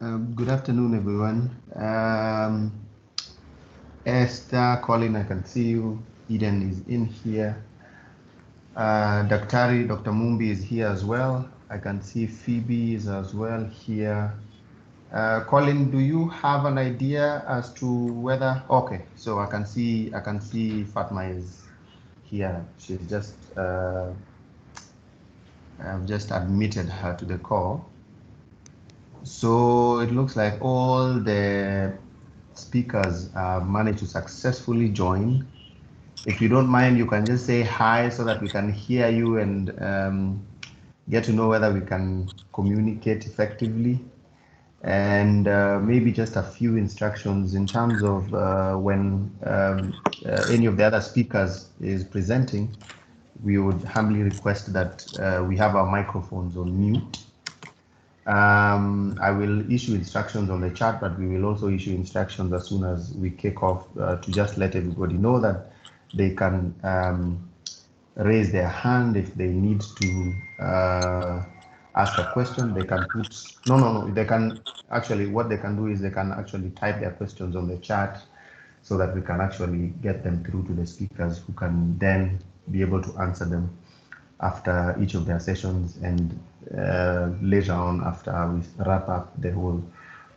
Good afternoon, everyone. Esther, Colin, I can see you. Eden is in here. Dr. Mumbi is here as well. I can see Phoebe is as well here. Colin, do you have an idea as to whether? Okay, so I can see Fatma is here. She's just I've just admitted her to the call. So it looks like all the speakers managed to successfully join. If you don't mind, you can just say hi so that we can hear you and get to know whether we can communicate effectively. And maybe just a few instructions in terms of when any of the other speakers is presenting, we would humbly request that we have our microphones on mute. I will issue instructions on the chat, but we will also issue instructions as soon as we kick off to just let everybody know that they can raise their hand if they need to ask a question. They can put, no, they can actually, what they can do is they can actually type their questions on the chat so that we can actually get them through to the speakers who can then be able to answer them after each of their sessions and later on after we wrap up the whole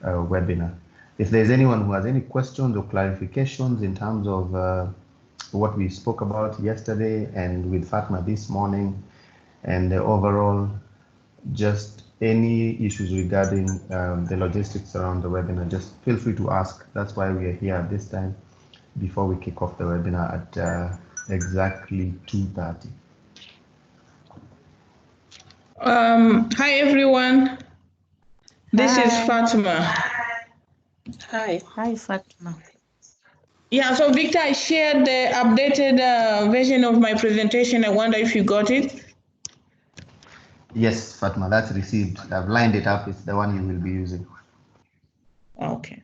webinar. If there's anyone who has any questions or clarifications in terms of what we spoke about yesterday and with Fatma this morning and overall just any issues regarding the logistics around the webinar, just feel free to ask. That's why we are here at this time before we kick off the webinar at exactly 2:30. Hi everyone, this is Fatima. Hi Fatima. Yeah, so Victor, I shared the updated version of my presentation. I wonder if you got it. Yes, Fatma, that's received. I've lined it up. It's the one you will be using. Okay.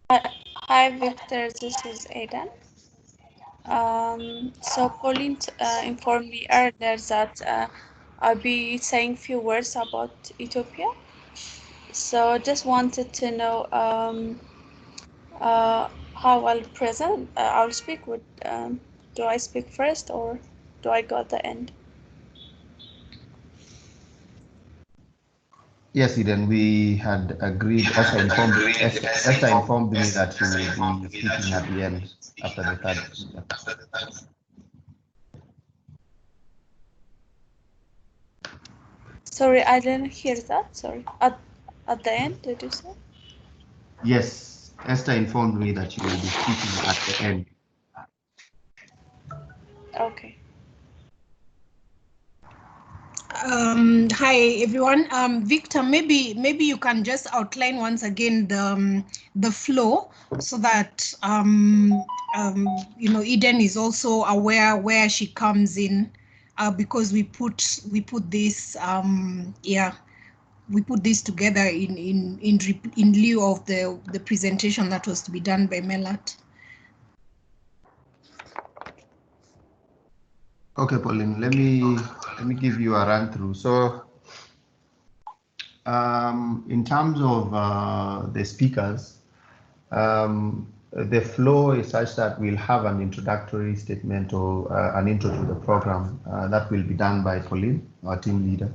Hi Victor, this is Aidan. So Pauline informed me earlier that I'll be saying few words about Ethiopia. So just wanted to know how I'll present. I'll speak with. Do I speak first or do I go at the end? Yes, Eden, we had agreed. Esther informed me that she will be speaking at the end after the third. Sorry, I didn't hear that. Sorry. At the end, did you say? Yes, Esther informed me that she will be speaking at the end. Okay. Hi everyone. Victor, maybe you can just outline once again the flow so that you know Eden is also aware where she comes in, because we put this we put this together in lieu of the presentation that was to be done by Melat. Okay, Pauline, let me give you a run through. So in terms of the speakers, the flow is such that we'll have an introductory statement or an intro to the program that will be done by Pauline, our team leader.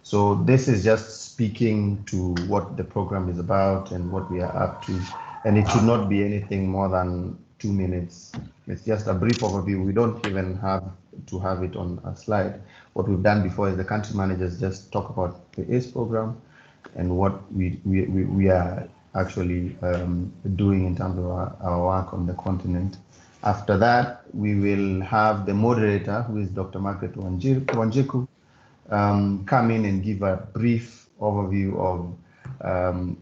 So this is just speaking to what the program is about and what we are up to. And it should not be anything more than 2 minutes. It's just a brief overview. We don't even have to have it on a slide. What we've done before is the country managers just talk about the ACE program and what we are actually doing in terms of our work on the continent. After that, we will have the moderator, who is Dr. Margaret Wanjiku, come in and give a brief overview of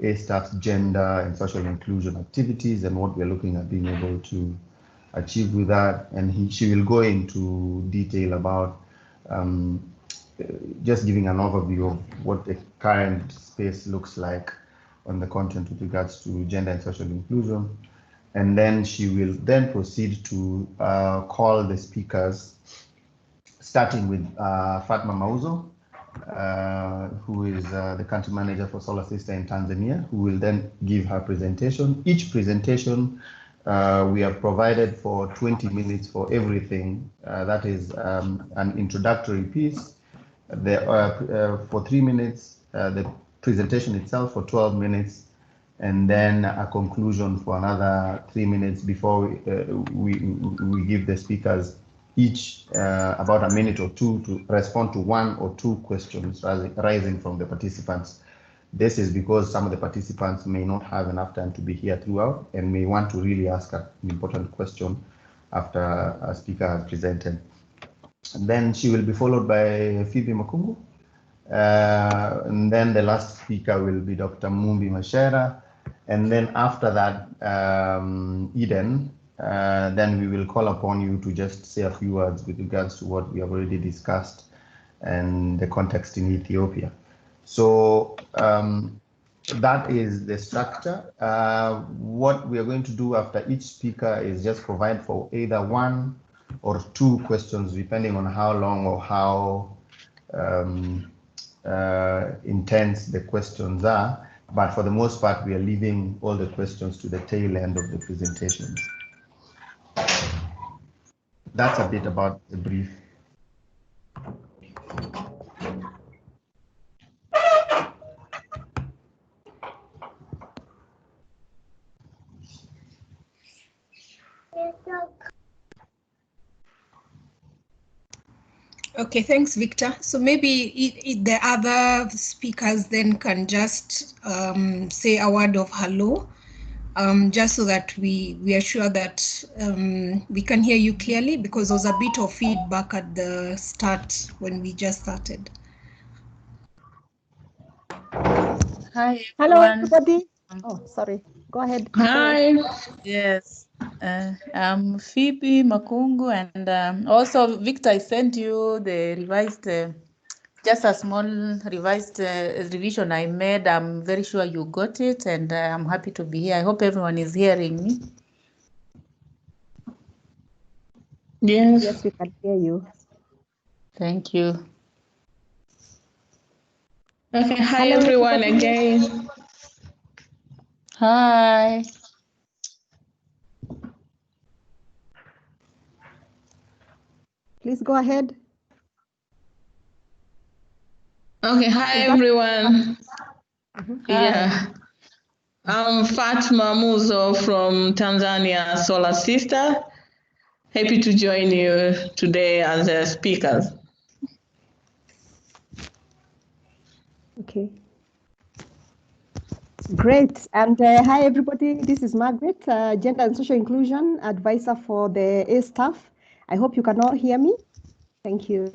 A-Staff's gender and social inclusion activities and what we're looking at being able to achieve with that. And she will go into detail about just giving an overview of what the current space looks like on the continent with regards to gender and social inclusion. And then she will then proceed to call the speakers starting with Fatma Mauzo, who is the country manager for Solar Sister in Tanzania, who will then give her presentation. Each presentation we have provided for 20 minutes for everything. That is an introductory piece for 3 minutes, the presentation itself for 12 minutes, and then a conclusion for another 3 minutes before we give the speakers each about a minute or two to respond to 1 or 2 questions rising from the participants. This is because some of the participants may not have enough time to be here throughout and may want to really ask an important question after a speaker has presented. And then she will be followed by Phoebe Makungu. And then the last speaker will be Dr. Mumbi Mashera. And then after that, Eden, then we will call upon you to just say a few words with regards to what we have already discussed and the context in Ethiopia. So that is the structure. What we are going to do after each speaker is just provide for either 1 or 2 questions, depending on how long or how intense the questions are. But for the most part, we are leaving all the questions to the tail end of the presentations. That's a bit about the brief. Okay, thanks, Victor. So maybe the other speakers then can just say a word of hello, just so that we are sure that we can hear you clearly, because there was a bit of feedback at the start when we just started. Hi, Hello, everyone. everybody. Oh, sorry. Go ahead. Hi. Yes, I'm Phoebe Makungu, and also Victor, I sent you the revised, just a small revised revision I made. I'm very sure you got it, and I'm happy to be here. I hope everyone is hearing me. Yes. Yes, we can hear you. Thank you. Okay. Hi, Hello, everyone everybody. again. Hi. Please go ahead. Okay. Hi, everyone. Yeah. I'm Fatma Muzo from Tanzania Solar Sister. Happy to join you today as a speaker. Okay. Great. And hi, everybody. This is Margaret, Gender and Social Inclusion Advisor for the A staff. I hope you can all hear me. Thank you.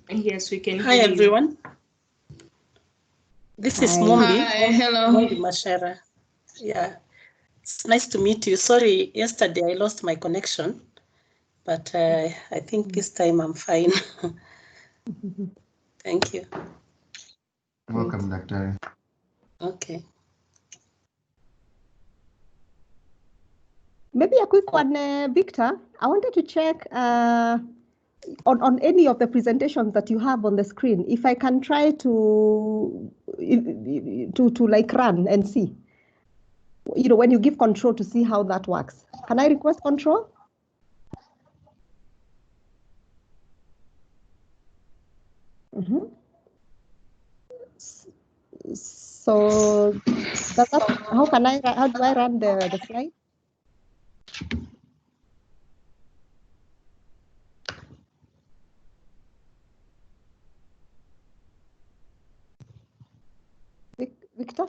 Yes, we can. Hi, everyone. This is Hi. Mumbi. Hi, hello. Mumbi Mashera. Yeah, it's nice to meet you. Sorry, yesterday I lost my connection, but I think this time I'm fine. Thank you. Welcome, Dr. Okay. Maybe a quick one, Victor. I wanted to check on any of the presentations that you have on the screen, if I can try to like run and see, you know, when you give control to see how that works. Can I request control? So how do I run the slide? Victor?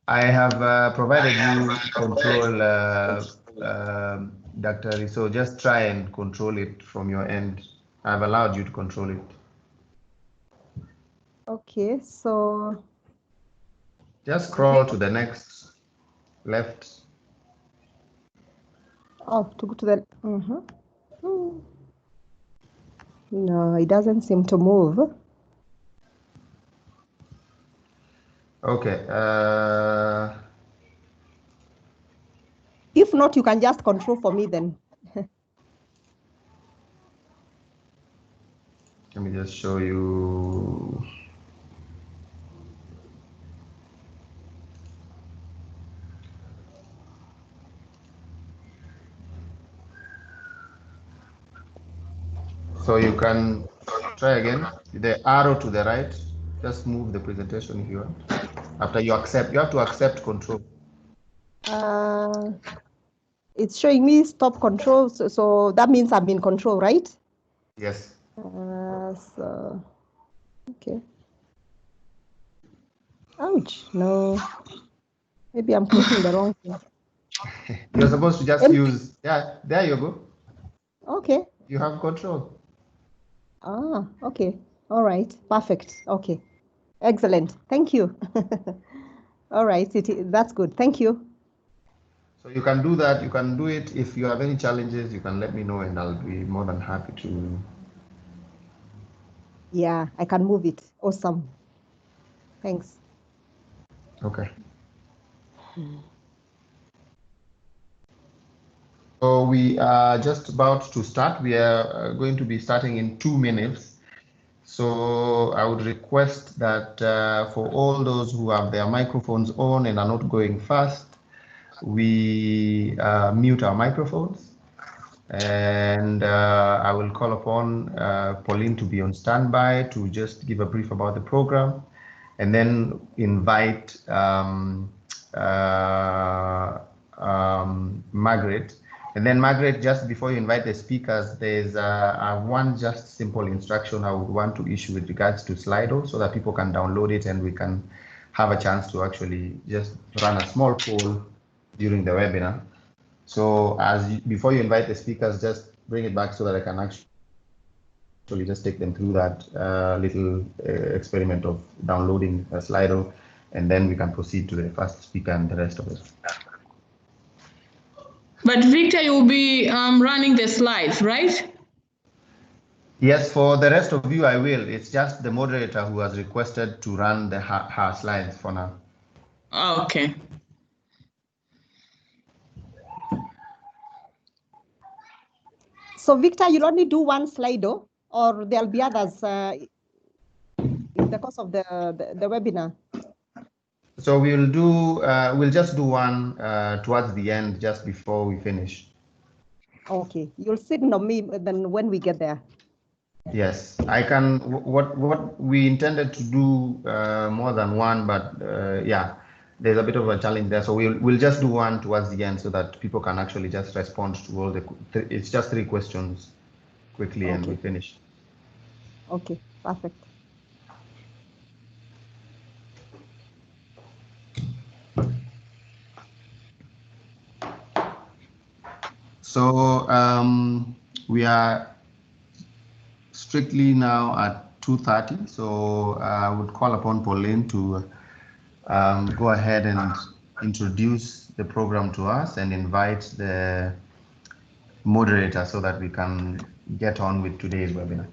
I have provided you control, Dr. So just try and control it from your end. I've allowed you to control it. Okay, so just scroll to the next left. Oh, to go to the. No, it doesn't seem to move. Okay. If not, you can just control for me then. Let me just show you. So you can try again. The arrow to the right, just move the presentation if you want. After you accept, you have to accept control. It's showing me stop control, so that means I'm in control, right? Yes. So, okay. Ouch, no. Maybe I'm clicking the wrong thing. You're supposed to just use, yeah, there you go. Okay. You have control. Ah, okay. All right, perfect. Okay, excellent. Thank you. All right, that's good. Thank you. So you can do that. You can do it. If you have any challenges, you can let me know and I'll be more than happy to. Yeah, I can move it. Awesome. Thanks. Okay. So we are just about to start. We are going to be starting in 2 minutes. So I would request that for all those who have their microphones on and are not going fast, we mute our microphones. And I will call upon Pauline to be on standby to just give a brief about the program, and then invite Margaret. And then Margaret, just before you invite the speakers, there's one just simple instruction I would want to issue with regards to Slido so that people can download it and we can have a chance to actually just run a small poll during the webinar. So before you invite the speakers, just bring it back so that I can actually just take them through that little experiment of downloading a Slido, and then we can proceed to the first speaker and the rest of it. But Victor, you'll be running the slides, right? Yes, for the rest of you, I will. It's just the moderator who has requested to run her slides for now. Okay. So Victor, you'll only do one Slido, or there'll be others in the course of the webinar? So we'll just do one towards the end, just before we finish. Okay, you'll signal me then when we get there. Yes, I can. What we intended to do more than one, but yeah, there's a bit of a challenge there. So we'll just do one towards the end so that people can actually just respond to all the. It's just 3 questions quickly, okay, and we finish. Okay, perfect. So we are strictly now at 2:30. So I would call upon Pauline to go ahead and introduce the program to us and invite the moderator so that we can get on with today's webinar.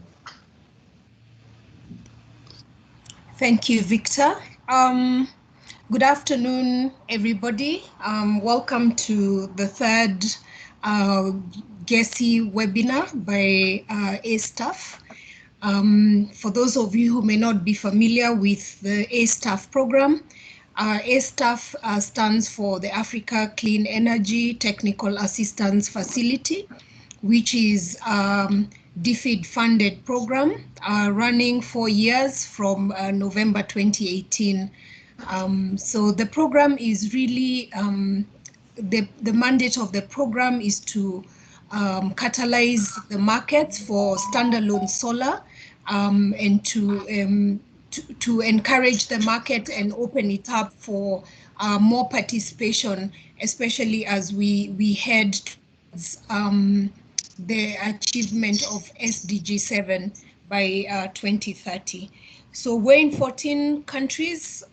Thank you, Victor. Good afternoon, everybody. Welcome to the third GESI webinar by A-Staff. For those of you who may not be familiar with the A-Staff program, A-Staff stands for the Africa Clean Energy Technical Assistance Facility, which is DFID funded program running 4 years from November 2018. So the program is really, the mandate of the program is to catalyze the markets for standalone solar and to encourage the market and open it up for more participation, especially as we head towards the achievement of SDG 7 by 2030. So we're in 14 countries,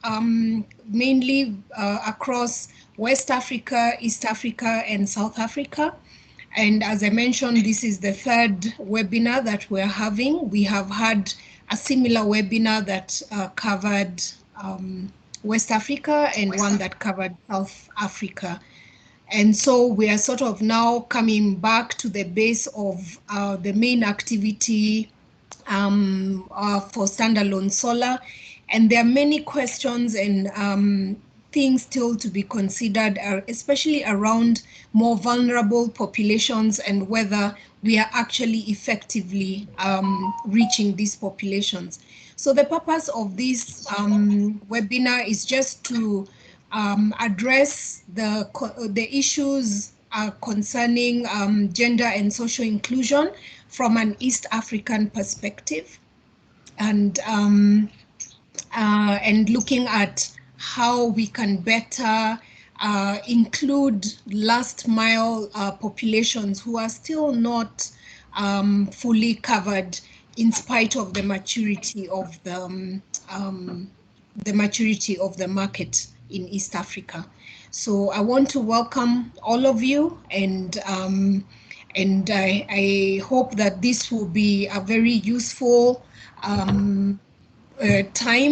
mainly across West Africa, East Africa, and South Africa. And as I mentioned, this is the third webinar that we're having. We have had a similar webinar that covered West Africa and one that covered South Africa. And so we are sort of now coming back to the base of the main activity for standalone solar. And there are many questions and things still to be considered, especially around more vulnerable populations and whether we are actually effectively reaching these populations. So the purpose of this webinar is just to address the issues concerning gender and social inclusion from an East African perspective, and looking at how we can better include last mile populations who are still not fully covered in spite of the maturity of the market in East Africa. So I want to welcome all of you, and I hope that this will be a very useful time,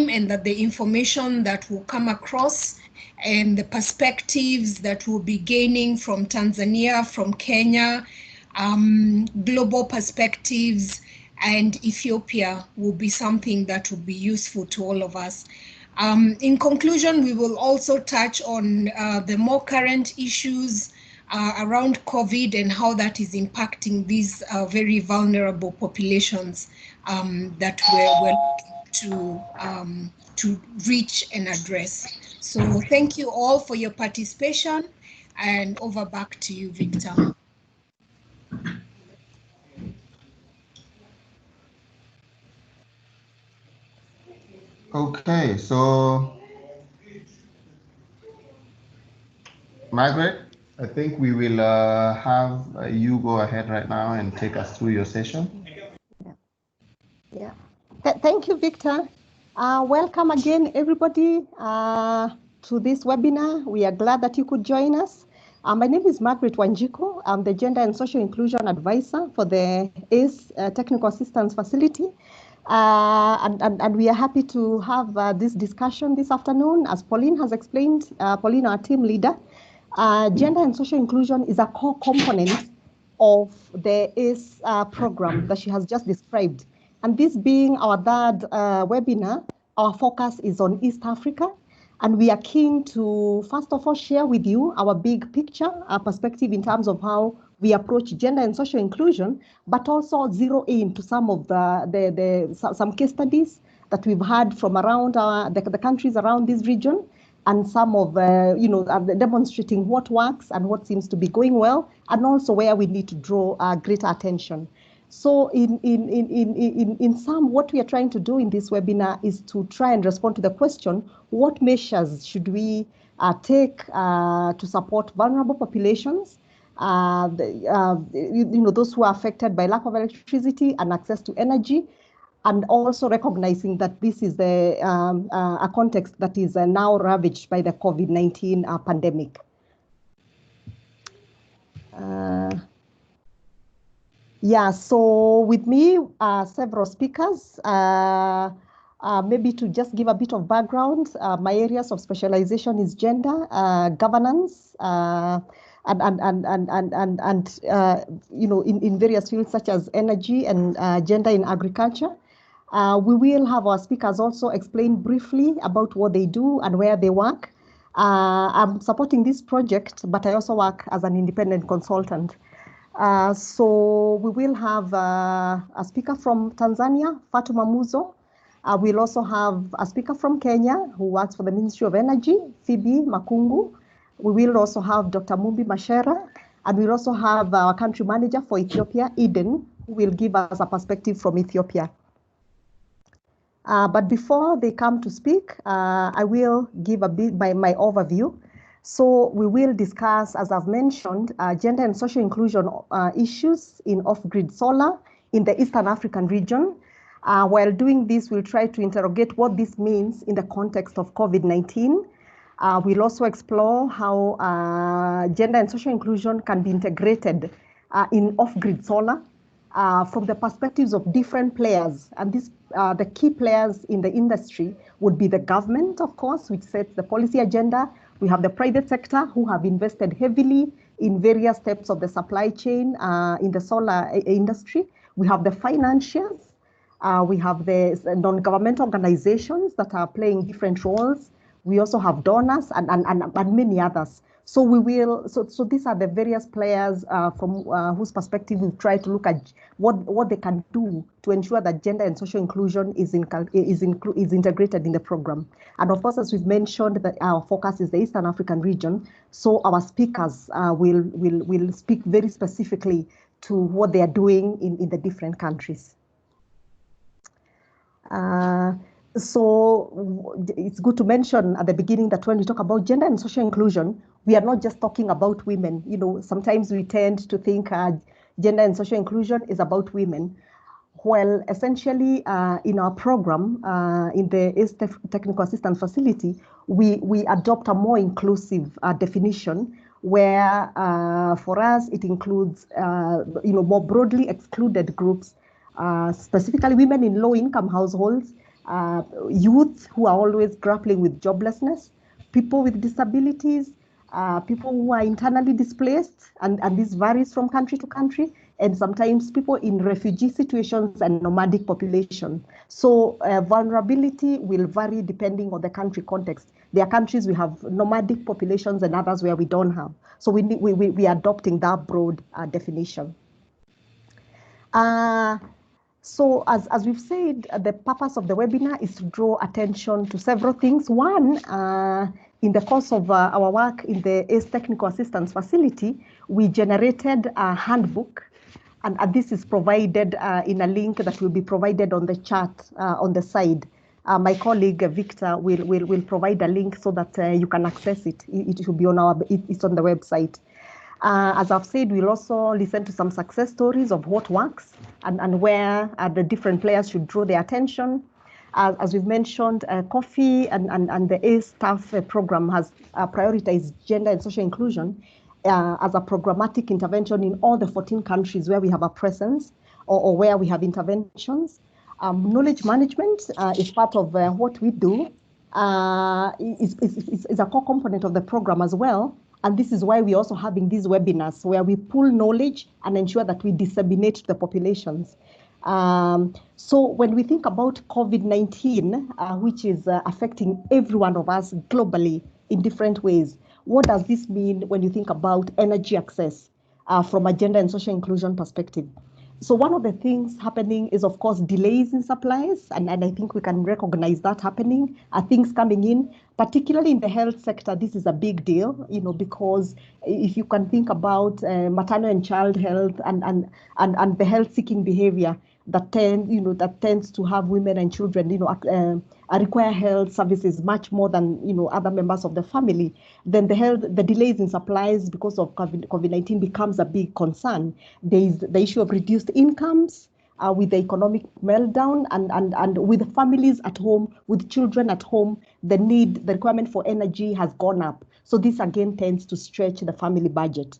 and that the information that will come across and the perspectives that we'll be gaining from Tanzania, from Kenya, global perspectives, and Ethiopia will be something that will be useful to all of us. In conclusion, we will also touch on the more current issues around COVID and how that is impacting these very vulnerable populations that we're looking to reach and address. So thank you all for your participation, and over back to you, Victor. Okay, so Margaret, I think we will have you go ahead right now and take us through your session. Yeah. Thank you, Victor. Welcome again, everybody, to this webinar. We are glad that you could join us. My name is Margaret Wanjiku. I'm the Gender and Social Inclusion Advisor for the ACE Technical Assistance Facility. And we are happy to have this discussion this afternoon. As Pauline has explained, Pauline, our team leader, gender and social inclusion is a core component of the ACE program that she has just described. And this being our third webinar, our focus is on East Africa. And we are keen to, first of all, share with you our big picture, our perspective in terms of how we approach gender and social inclusion, but also zero in to some of some case studies that we've had from around the countries around this region, and some of demonstrating what works and what seems to be going well, and also where we need to draw greater attention. So in sum, what we are trying to do in this webinar is to try and respond to the question, what measures should we take to support vulnerable populations, those who are affected by lack of electricity and access to energy, and also recognizing that this is a context that is now ravaged by the COVID-19 pandemic. Yeah, so with me, several speakers. Maybe to just give a bit of background, my areas of specialization is gender, governance, in various fields such as energy and gender in agriculture. We will have our speakers also explain briefly about what they do and where they work. I'm supporting this project, but I also work as an independent consultant. So we will have a speaker from Tanzania, Fatuma Muzo. We'll also have a speaker from Kenya who works for the Ministry of Energy, Phoebe Makungu. We will also have Dr. Mumbi Mashera, and we'll also have our country manager for Ethiopia, Eden, who will give us a perspective from Ethiopia. But before they come to speak, I will give a bit my overview. So we will discuss, as I've mentioned, gender and social inclusion issues in off-grid solar in the Eastern African region. While doing this, we'll try to interrogate what this means in the context of COVID-19. We'll also explore how gender and social inclusion can be integrated in off-grid solar from the perspectives of different players. And these the key players in the industry would be the government, of course, which sets the policy agenda. We have the private sector who have invested heavily in various steps of the supply chain in the solar industry. We have the financiers. We have the non-government organizations that are playing different roles. We also have donors and many others. So we will. So these are the various players from whose perspective we try to look at what they can do to ensure that gender and social inclusion is integrated in the program. And of course, as we've mentioned, that our focus is the Eastern African region. So our speakers will speak very specifically to what they are doing in the different countries. So it's good to mention at the beginning that when we talk about gender and social inclusion, we are not just talking about women. You know, sometimes we tend to think gender and social inclusion is about women. Well, essentially, in our program, in the East Technical Assistance Facility, we adopt a more inclusive definition where, for us, it includes, more broadly excluded groups, specifically women in low-income households, youth who are always grappling with joblessness, people with disabilities, people who are internally displaced, and this varies from country to country, and sometimes people in refugee situations and nomadic population. So vulnerability will vary depending on the country context. There are countries we have nomadic populations and others where we don't have. So we are adopting that broad definition. So as we've said, the purpose of the webinar is to draw attention to several things. One, in the course of our work in the East Technical Assistance Facility, we generated a handbook, and this is provided in a link that will be provided on the chat on the side. My colleague Victor will provide a link so that you can access it. It will be on it's on the website. As I've said, we'll also listen to some success stories of what works and where the different players should draw their attention. As we've mentioned, COFI and the ACE staff program has prioritized gender and social inclusion as a programmatic intervention in all the 14 countries where we have a presence or where we have interventions. Knowledge management is part of what we do. Is a core component of the program as well. And this is why we're also having these webinars where we pull knowledge and ensure that we disseminate to the populations. So when we think about COVID-19, which is affecting every one of us globally in different ways, what does this mean when you think about energy access from a gender and social inclusion perspective? So one of the things happening is, of course, delays in supplies, and I think we can recognize that happening, things coming in, particularly in the health sector. This is a big deal, because if you can think about maternal and child health and the health-seeking behavior that tends to have women and children, require health services much more than other members of the family, then the delays in supplies because of COVID-19 becomes a big concern. There is the issue of reduced incomes with the economic meltdown and with families at home, with children at home, the requirement for energy has gone up. So this again tends to stretch the family budget.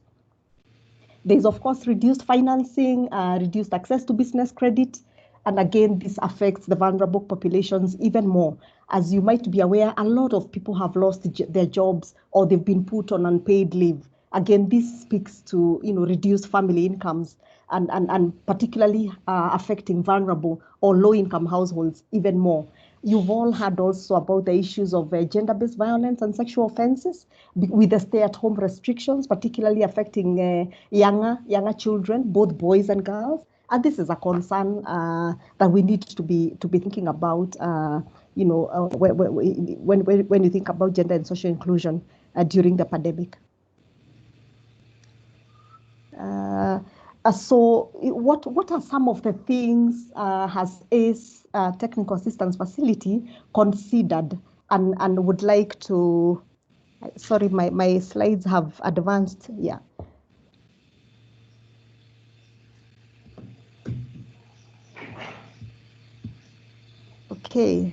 There's, of course, reduced financing, reduced access to business credit. And again, this affects the vulnerable populations even more. As you might be aware, a lot of people have lost their jobs or they've been put on unpaid leave. Again, this speaks to reduced family incomes and particularly affecting vulnerable or low-income households even more. You've all heard also about the issues of gender-based violence and sexual offenses with the stay-at-home restrictions, particularly affecting younger children, both boys and girls. And this is a concern that we need to be thinking about, when you think about gender and social inclusion during the pandemic. So what are some of the things has ACE Technical Assistance Facility considered and would like to, sorry, my slides have advanced, yeah. Okay,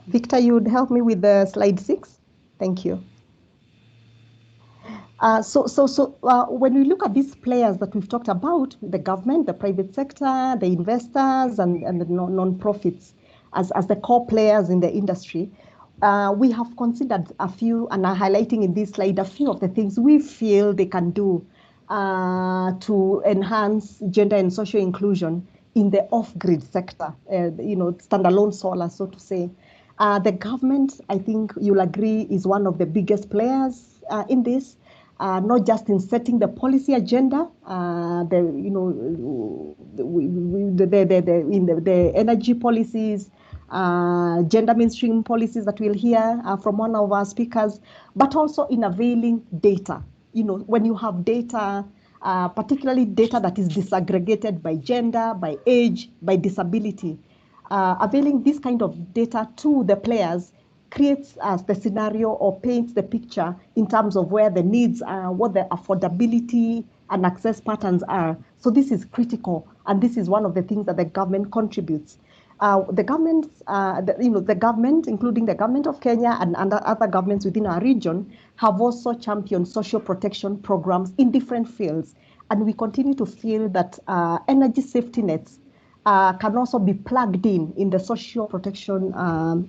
Victor, you would help me with the slide 6? Thank you. When we look at these players that we've talked about, the government, the private sector, the investors, and the non-profits as the core players in the industry, we have considered a few, and are highlighting in this slide a few of the things we feel they can do to enhance gender and social inclusion in the off-grid sector, standalone solar, so to say. The government, I think you'll agree, is one of the biggest players in this. Not just in setting the policy agenda, the energy policies, gender mainstream policies that we'll hear from one of our speakers, but also in availing data. When you have data, particularly data that is disaggregated by gender, by age, by disability, availing this kind of data to the players creates the scenario or paints the picture in terms of where the needs are, what the affordability and access patterns are. So this is critical, and this is one of the things that the government contributes. The government, including the government of Kenya and other governments within our region, have also championed social protection programs in different fields, and we continue to feel that energy safety nets can also be plugged in the social protection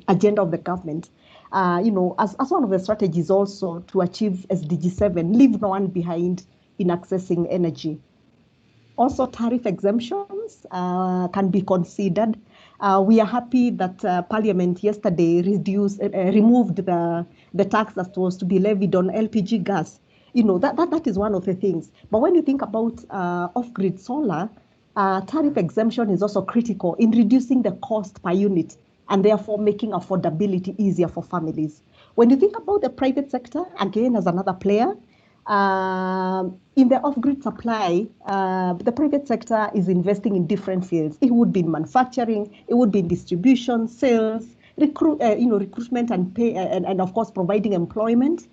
agenda of the government. As one of the strategies also to achieve SDG 7, leave no one behind in accessing energy. Also, tariff exemptions can be considered. We are happy that Parliament yesterday removed the tax that was to be levied on LPG gas. That is one of the things. But when you think about off-grid solar, tariff exemption is also critical in reducing the cost per unit and therefore making affordability easier for families. When you think about the private sector, again, as another player, in the off-grid supply, the private sector is investing in different fields. It would be in manufacturing, it would be in distribution, sales, recruitment and pay, and of course, providing employment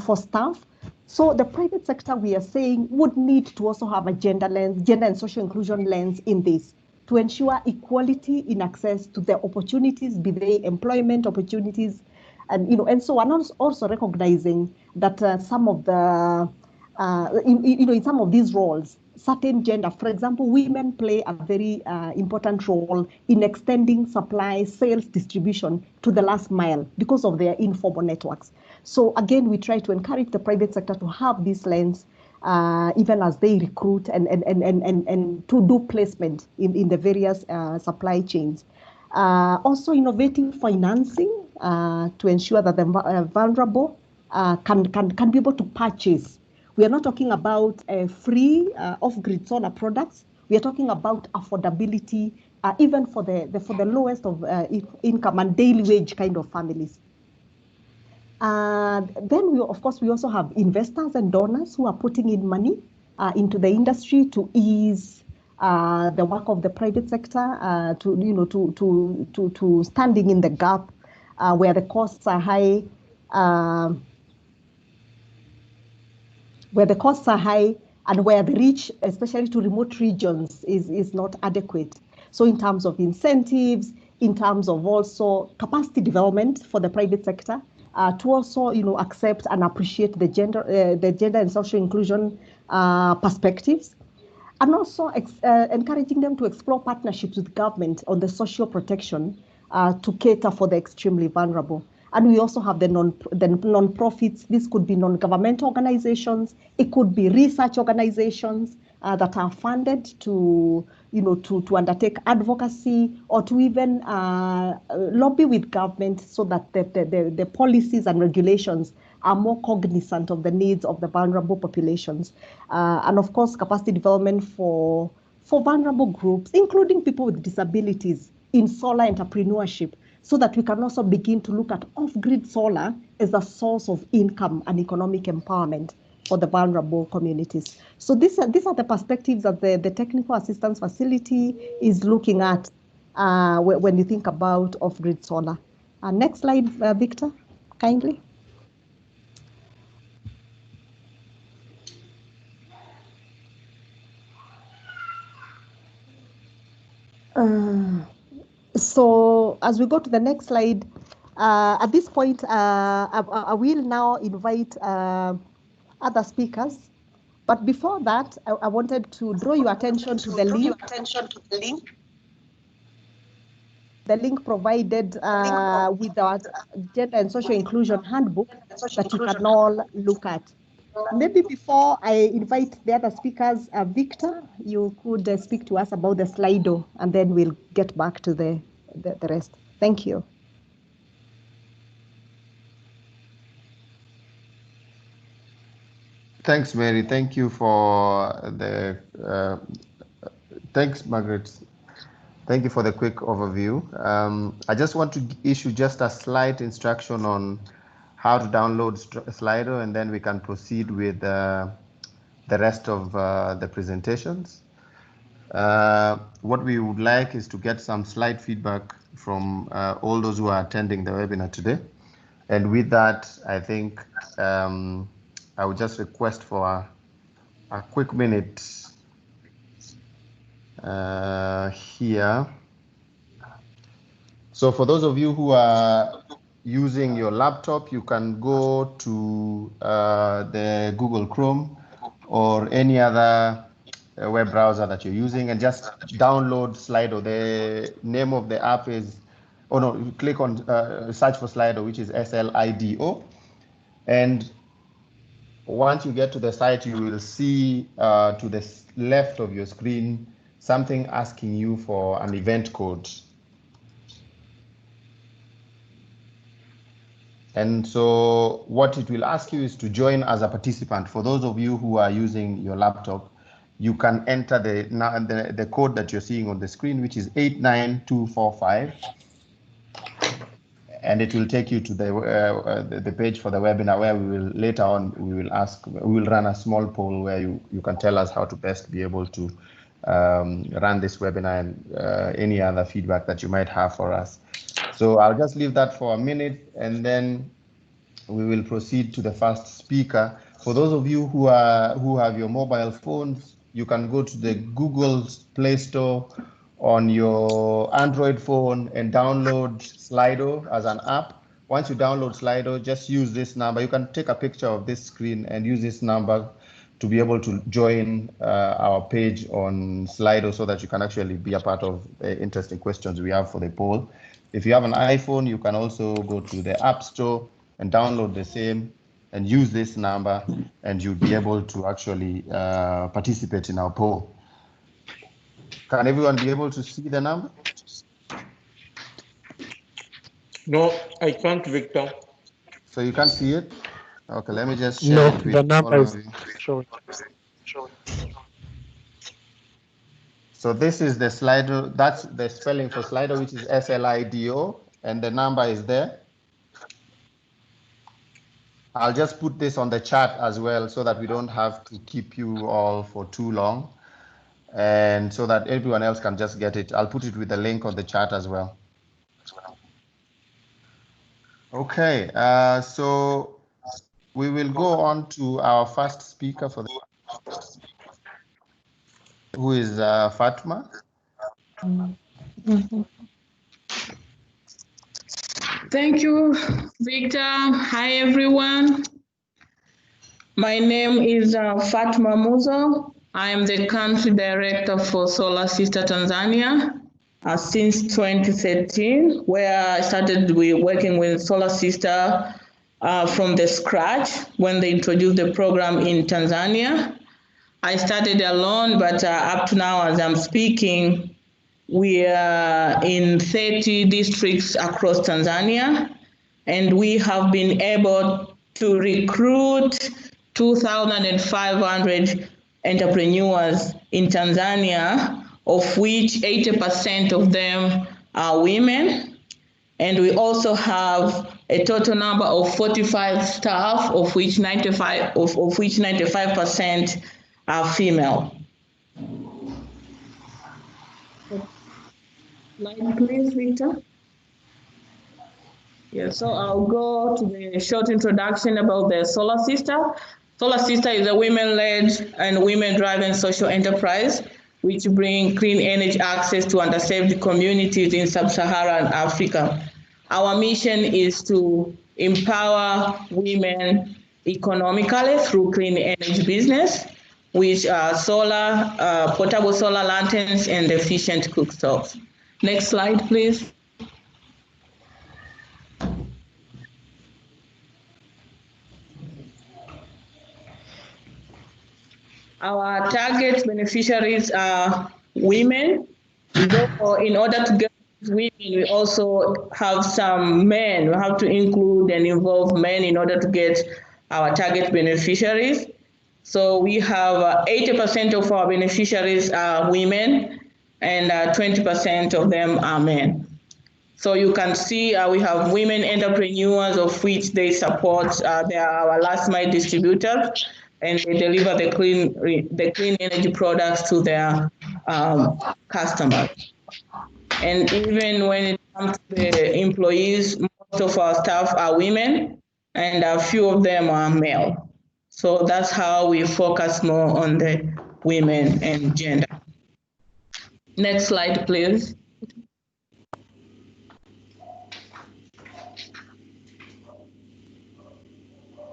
for staff. So the private sector, we are saying, would need to also have a gender and social inclusion lens in this to ensure equality in access to the opportunities, be they employment opportunities, and so on. Also recognizing that some of the, in some of these roles, certain gender, for example, women play a very important role in extending supply, sales, distribution to the last mile because of their informal networks. So again, we try to encourage the private sector to have this lens, even as they recruit and to do placement in the various supply chains. Also innovating financing to ensure that the vulnerable can be able to purchase. We are not talking about free off-grid solar products. We are talking about affordability, even for the lowest of income and daily wage kind of families. Then we also have investors and donors who are putting in money into the industry to ease the work of the private sector, to standing in the gap where the costs are high. And where the reach, especially to remote regions, is not adequate. So in terms of incentives, in terms of also capacity development for the private sector, to also accept and appreciate the gender and social inclusion perspectives, and also encourage them to explore partnerships with government on the social protection to cater for the extremely vulnerable. And we also have the non-profits. This could be non-governmental organizations. It could be research organizations that are funded to undertake advocacy or to even lobby with government so that the policies and regulations are more cognizant of the needs of the vulnerable populations. And of course, capacity development for vulnerable groups, including people with disabilities, in solar entrepreneurship, so that we can also begin to look at off-grid solar as a source of income and economic empowerment for the vulnerable communities. So these are the perspectives that the Technical Assistance Facility is looking at when you think about off-grid solar. Next slide, Victor, kindly. So as we go to the next slide, at this point, I will now invite other speakers. But before that, I wanted to draw your attention to the link. The link provided with our Gender and Social Inclusion Handbook that you can all look at. Maybe before I invite the other speakers, Victor, you could speak to us about the Slido, and then we'll get back to the rest. Thank you. Thanks, Mary. Thank you for the, thanks, Margaret. Thank you for the quick overview. I just want to issue just a slight instruction on how to download Slido, and then we can proceed with the rest of the presentations. What we would like is to get some slight feedback from all those who are attending the webinar today. And with that, I think I would just request for a quick minute here. So for those of you who are using your laptop, you can go to the Google Chrome or any other web browser that you're using and just download Slido. The name of the app is, oh no, you click on search for Slido, which is SLIDO. And once you get to the site, you will see to the left of your screen something asking you for an event code. And so what it will ask you is to join as a participant. For those of you who are using your laptop, you can enter the code that you're seeing on the screen, which is 89245. And it will take you to the page for the webinar, where we will later on we will run a small poll where you can tell us how to best be able to run this webinar and any other feedback that you might have for us. So I'll just leave that for a minute, and then we will proceed to the first speaker. For those of you who have your mobile phones, you can go to the Google Play Store on your Android phone and download Slido as an app. Once you download Slido, just use this number. You can take a picture of this screen and use this number to be able to join our page on Slido, so that you can actually be a part of the interesting questions we have for the poll. If you have an iPhone, you can also go to the App Store and download the same and use this number, and you'll be able to actually participate in our poll. Can everyone be able to see the number? No, I can't, Victor. So you can't see it? Okay, let me just share it with the number all is of you. showing. So this is the Slido, that's the spelling for Slido, which is SLIDO, and the number is there. I'll just put this on the chat as well, so that we don't have to keep you all for too long, and so that everyone else can just get it. I'll put it with the link on the chat as well. Okay, so we will go on to our first speaker for the, who is Fatma. Thank you, Victor. Hi, everyone. My name is Fatma Muzo. I am the country director for Solar Sister Tanzania since 2013, where I started working with Solar Sister from the scratch when they introduced the program in Tanzania. I started alone, but up to now, as I'm speaking, we are in 30 districts across Tanzania, and we have been able to recruit 2,500 entrepreneurs in Tanzania, of which 80% of them are women. And we also have a total number of 45 staff, of which 95% are female. Slide, please, Victor. Yeah, so I'll go to the short introduction about the Solar Sister. Solar Sister is a women-led and women-driven social enterprise which bring clean energy access to underserved communities in sub-Saharan Africa. Our mission is to empower women economically through clean energy business, which are solar, portable solar lanterns, and efficient cooktops. Next slide, please. Our target beneficiaries are women. Though in order to get women, we also have some men. We have to include and involve men in order to get our target beneficiaries. So we have 80% of our beneficiaries are women, and 20% of them are men. So you can see we have women entrepreneurs, of which they support. They are our last mile distributors, and they deliver the clean energy products to their customers. And even when it comes to the employees, most of our staff are women, and a few of them are male. So that's how we focus more on the women and gender. Next slide, please.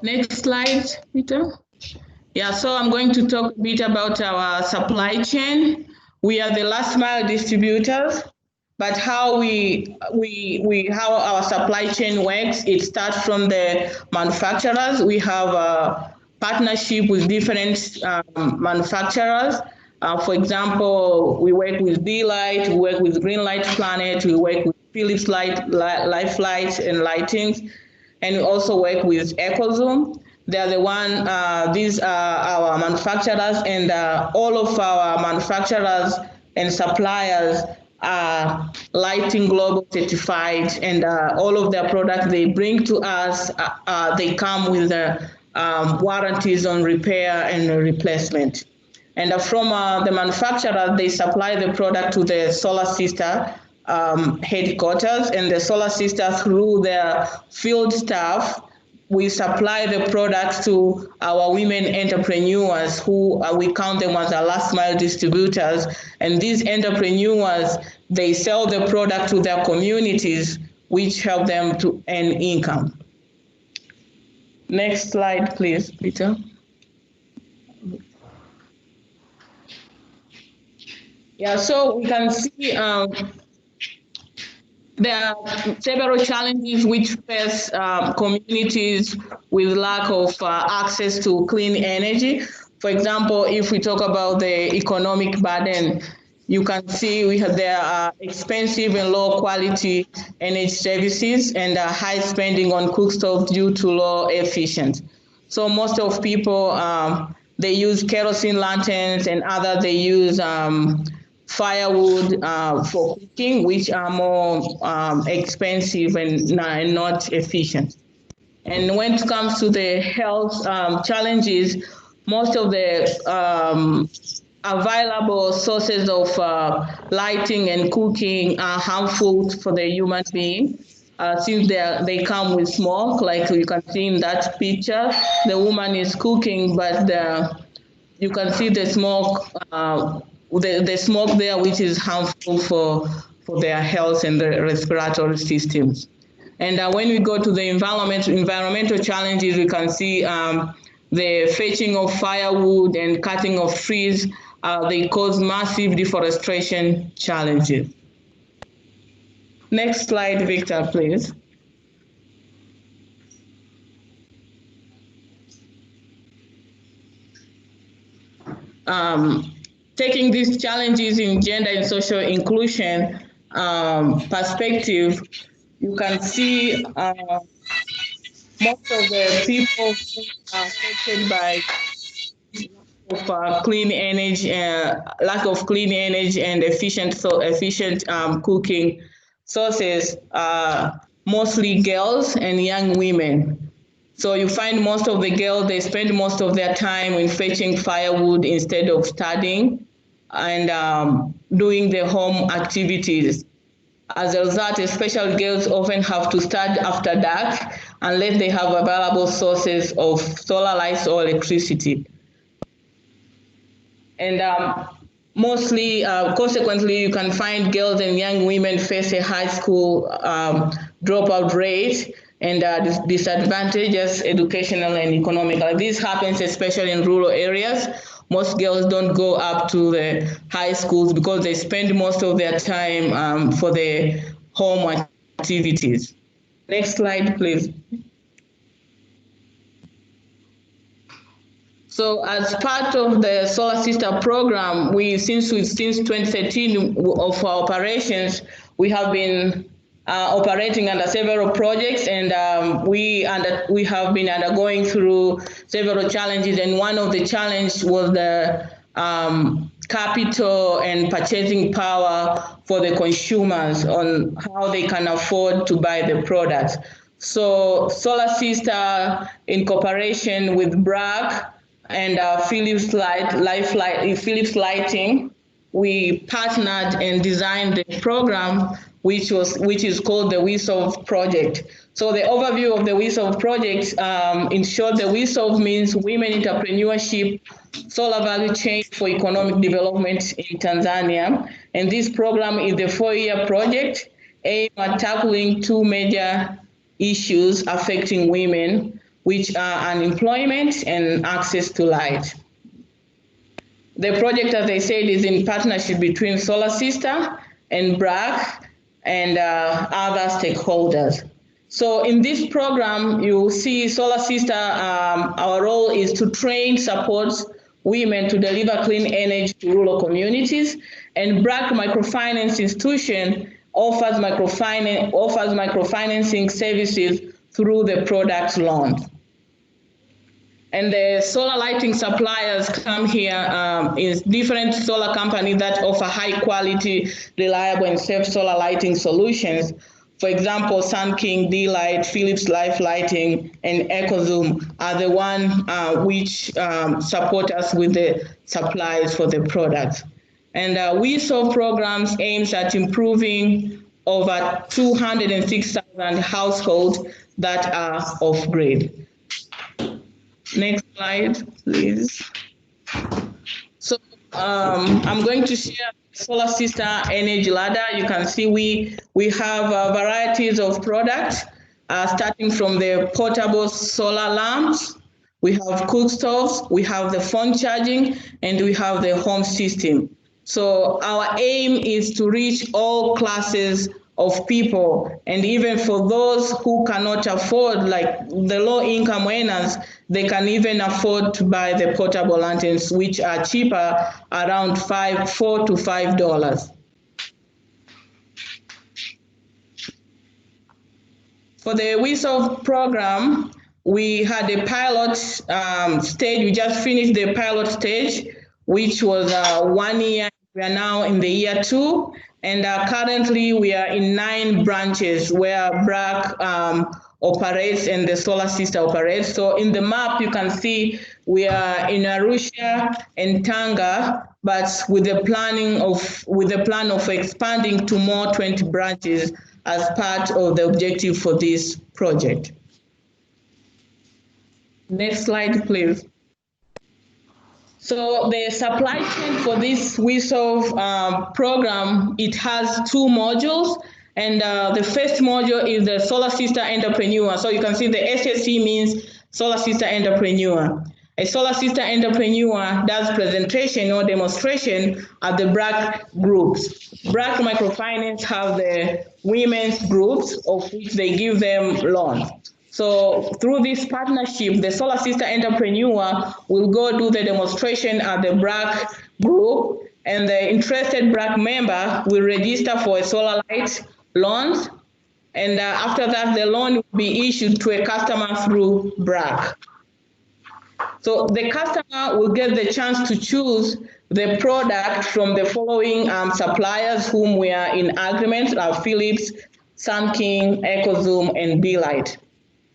Next slide, Peter. Yeah, so I'm going to talk a bit about our supply chain. We are the last mile distributors, but how our supply chain works, it starts from the manufacturers. We have a partnership with different manufacturers. For example, we work with D-Light, we work with Greenlight Planet, we work with Philips Life Light and Lightings, and we also work with EcoZoom. They are the one, these are our manufacturers, and all of our manufacturers and suppliers are Lighting Global certified, and all of their products they bring to us, they come with the warranties on repair and replacement. And from the manufacturer, they supply the product to the Solar Sister headquarters, and the Solar Sister, through their field staff, we supply the products to our women entrepreneurs, who we count them as our last mile distributors. And these entrepreneurs, they sell the product to their communities, which help them to earn income. Next slide, please, Peter. Yeah, so we can see there are several challenges which face communities with lack of access to clean energy. For example, if we talk about the economic burden, you can see there are expensive and low quality energy services and high spending on cookstoves due to low efficiency. So most of people, they use kerosene lanterns, and others they use firewood for cooking, which are more expensive and not efficient. And when it comes to the health challenges, most of the available sources of lighting and cooking are harmful for the human being. Since they come with smoke, like you can see in that picture, the woman is cooking, but you can see the smoke. The smoke there, which is harmful for their health and the respiratory systems. And when we go to the environmental challenges, we can see the fetching of firewood and cutting of trees. They cause massive deforestation challenges. Next slide, Victor, please. Taking these challenges in gender and social inclusion perspective, you can see most of the people who are affected by clean energy, lack of clean energy and efficient cooking sources are mostly girls and young women. So you find most of the girls, they spend most of their time in fetching firewood instead of studying and doing the home activities. As a result, especially girls often have to study after dark unless they have available sources of solar lights or electricity. And mostly, consequently, you can find girls and young women face a high school dropout rate, and disadvantages educational and economical. This happens especially in rural areas. Most girls don't go up to the high schools because they spend most of their time for the home activities. Next slide, please. So as part of the Solar Sister program, since 2013 of our operations, we have been operating under several projects, and we have been undergoing through several challenges. And one of the challenges was the capital and purchasing power for the consumers on how they can afford to buy the products. So Solar Sister, in cooperation with BRAC and Philips Lighting, we partnered and designed the program, which is called the WeSolve project. So the overview of the WeSolve project, in short, the WeSolve means Women Entrepreneurship Solar Value Chain for Economic Development in Tanzania. And this program is a 4-year project aimed at tackling 2 major issues affecting women, which are unemployment and access to light. The project, as I said, is in partnership between Solar Sister and BRAC and other stakeholders. So in this program, you see Solar Sister, our role is to train, support women to deliver clean energy to rural communities, and BRAC Microfinance Institution offers microfinancing services through the product loan. And the solar lighting suppliers come here is different solar companies that offer high quality, reliable and safe solar lighting solutions. For example, Sun King, D-Light, Philips Life Lighting, and EcoZoom are the ones which support us with the supplies for the products. And WeSolve programs aims at improving over 206,000 households that are off-grid. Next slide, please. So I'm going to share Solar Sister Energy Ladder. You can see we have varieties of products, starting from the portable solar lamps, we have cook stoves, we have the phone charging, and we have the home system. So our aim is to reach all classes of people, and even for those who cannot afford, like the low-income earners, they can even afford to buy the portable lanterns, which are cheaper, around $4 to $5. For the WeSolve program, we had a pilot stage. We just finished the pilot stage, which was 1 year. We are now in the year 2. And currently we are in 9 branches where BRAC operates and the Solar Sister operates. So in the map, you can see we are in Arusha and Tanga, but with the plan of expanding to more 20 branches as part of the objective for this project. Next slide, please. So the supply chain for this WeSolve program, it has 2 modules. And the first module is the Solar Sister Entrepreneur. So you can see the SSE means Solar Sister Entrepreneur. A Solar Sister Entrepreneur does presentation or demonstration at the BRAC groups. BRAC Microfinance have the women's groups of which they give them loans. So through this partnership, the Solar Sister Entrepreneur will go do the demonstration at the BRAC group, and the interested BRAC member will register for a solar light loan. And after that, the loan will be issued to a customer through BRAC. So the customer will get the chance to choose the product from the following suppliers whom we are in agreement, Philips, Sun King, EcoZoom, and D-Light.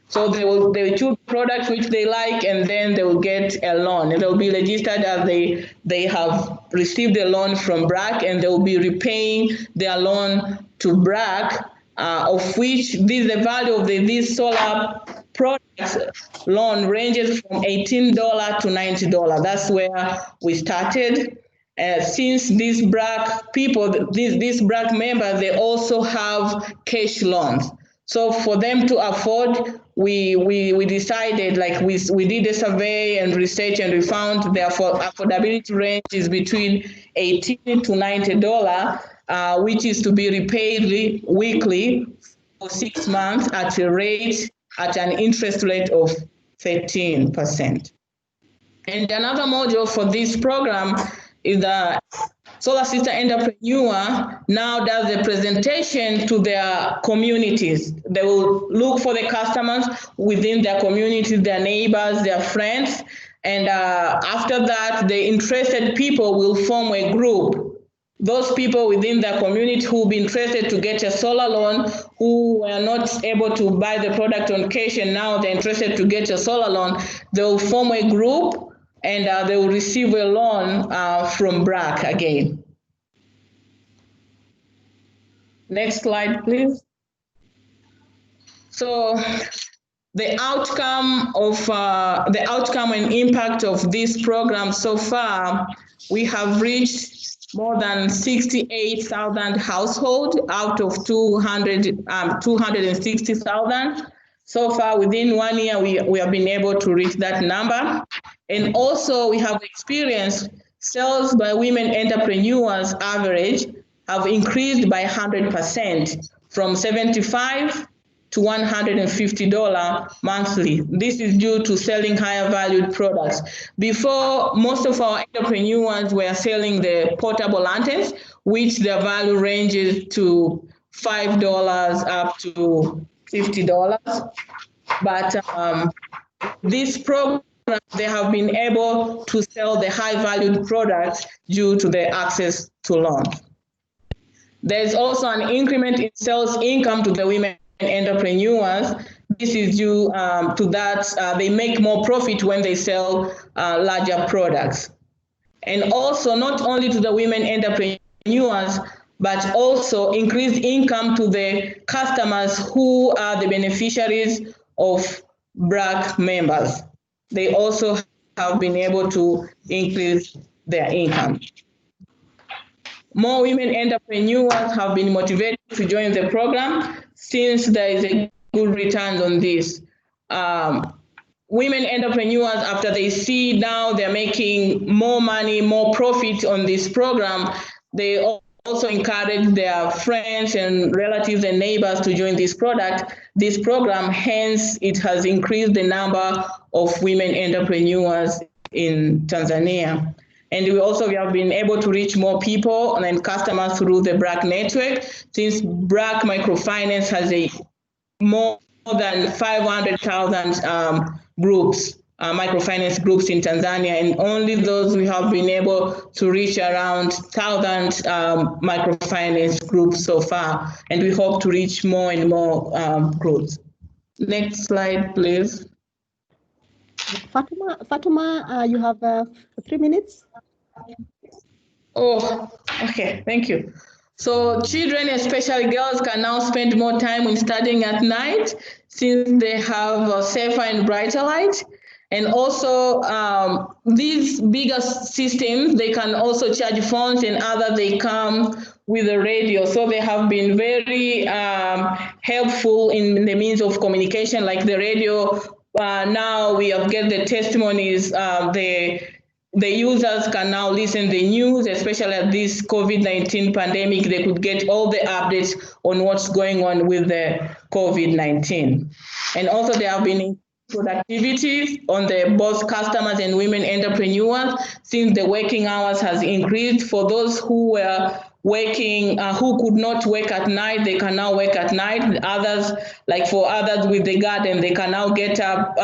So they will choose products which they like, and then they will get a loan. And they will be registered as they have received a loan from BRAC, and they will be repaying their loan to BRAC, of which the value of these solar products loan ranges from $18 to $90. That's where we started. Since these BRAC people, these BRAC members, they also have cash loans. So for them to afford, we decided, like we did a survey and research, and we found the affordability range is between $18 to $90, which is to be repaid weekly for 6 months at an interest rate of 13%. And another module for this program is the Solar Sister Entrepreneur now does the presentation to their communities. They will look for the customers within their communities, their neighbors, their friends. And after that, the interested people will form a group. Those people within their community who will be interested to get a solar loan, who were not able to buy the product on cash, and now they're interested to get a solar loan, they will form a group, and they will receive a loan from BRAC again. Next slide, please. So the outcome and impact of this program so far, we have reached more than 68,000 households out of 260,000. So far, within 1 year, we have been able to reach that number. And also, we have experienced sales by women entrepreneurs average have increased by 100% from $75 to $150 monthly. This is due to selling higher valued products. Before, most of our entrepreneurs were selling the portable lanterns, which their value ranges to $5 up to $50. But this program, they have been able to sell the high valued products due to the access to loans. There's also an increment in sales income to the women entrepreneurs. This is due to that they make more profit when they sell larger products. And also not only to the women entrepreneurs, but also increased income to the customers who are the beneficiaries of BRAC members. They also have been able to increase their income. More women entrepreneurs have been motivated to join the program since there is a good return on this. Women entrepreneurs, after they see now they're making more money, more profit on this program, they also encourage their friends and relatives and neighbors to join this program. Hence, it has increased the number of women entrepreneurs in Tanzania. And we have been able to reach more people and customers through the BRAC network, since BRAC Microfinance has more than 500,000 groups, microfinance groups in Tanzania, and only those we have been able to reach around 1,000 microfinance groups so far, and we hope to reach more and more groups. Next slide, please. Fatuma, you have 3 minutes. Oh, okay, thank you. So children, especially girls, can now spend more time when studying at night since they have a safer and brighter light. And also these bigger systems, they can also charge phones, and others, they come with a radio. So they have been very helpful in the means of communication, like the radio. Now we have get the testimonies, the users can now listen to the news, especially at this COVID-19 pandemic. They could get all the updates on what's going on with the COVID-19. And also there have been productivity on the both customers and women entrepreneurs, since the working hours has increased. For those who were working, who could not work at night, they can now work at night. Others, like for others with the garden, they can now get up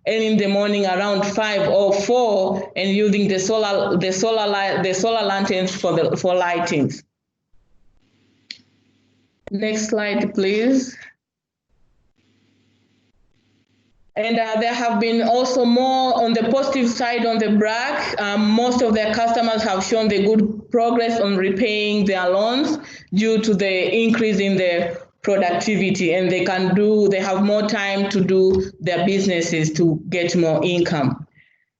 early in the morning around 5 or 4 and using the solar lanterns for lighting. Next slide, please. And there have been also more on the positive side on the BRAC. Most of their customers have shown the good progress on repaying their loans due to the increase in their productivity, and they have more time to do their businesses to get more income.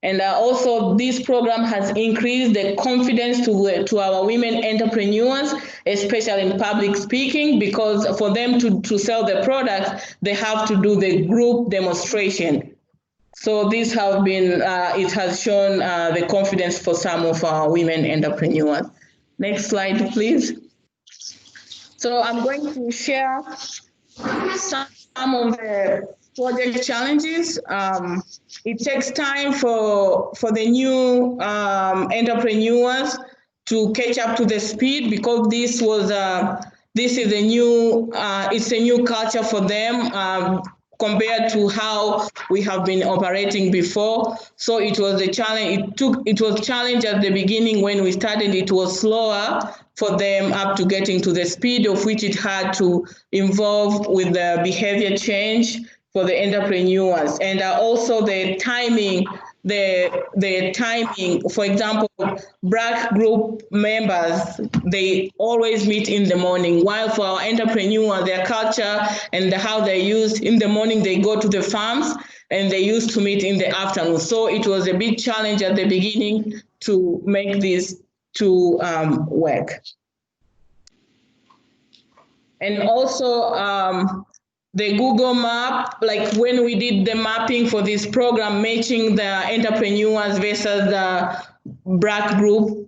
And also this program has increased the confidence to our women entrepreneurs, especially in public speaking, because for them to sell the products, they have to do the group demonstration. So this have been, it has shown the confidence for some of our women entrepreneurs. Next slide, please. So I'm going to share some of the project challenges. It takes time for the new entrepreneurs to catch up to the speed, because this is a new it's a new culture for them compared to how we have been operating before. So it was a challenge. It was challenge at the beginning when we started. It was slower for them up to getting to the speed of which it had to involve with the behavior change for the entrepreneurs, and also the timing. The timing, for example, BRAC group members, they always meet in the morning, while for our entrepreneurs, their culture and how they use in the morning, they go to the farms and they used to meet in the afternoon. So it was a big challenge at the beginning to make this to work. And also, the Google Map, like when we did the mapping for this program, matching the entrepreneurs versus the BRAC group,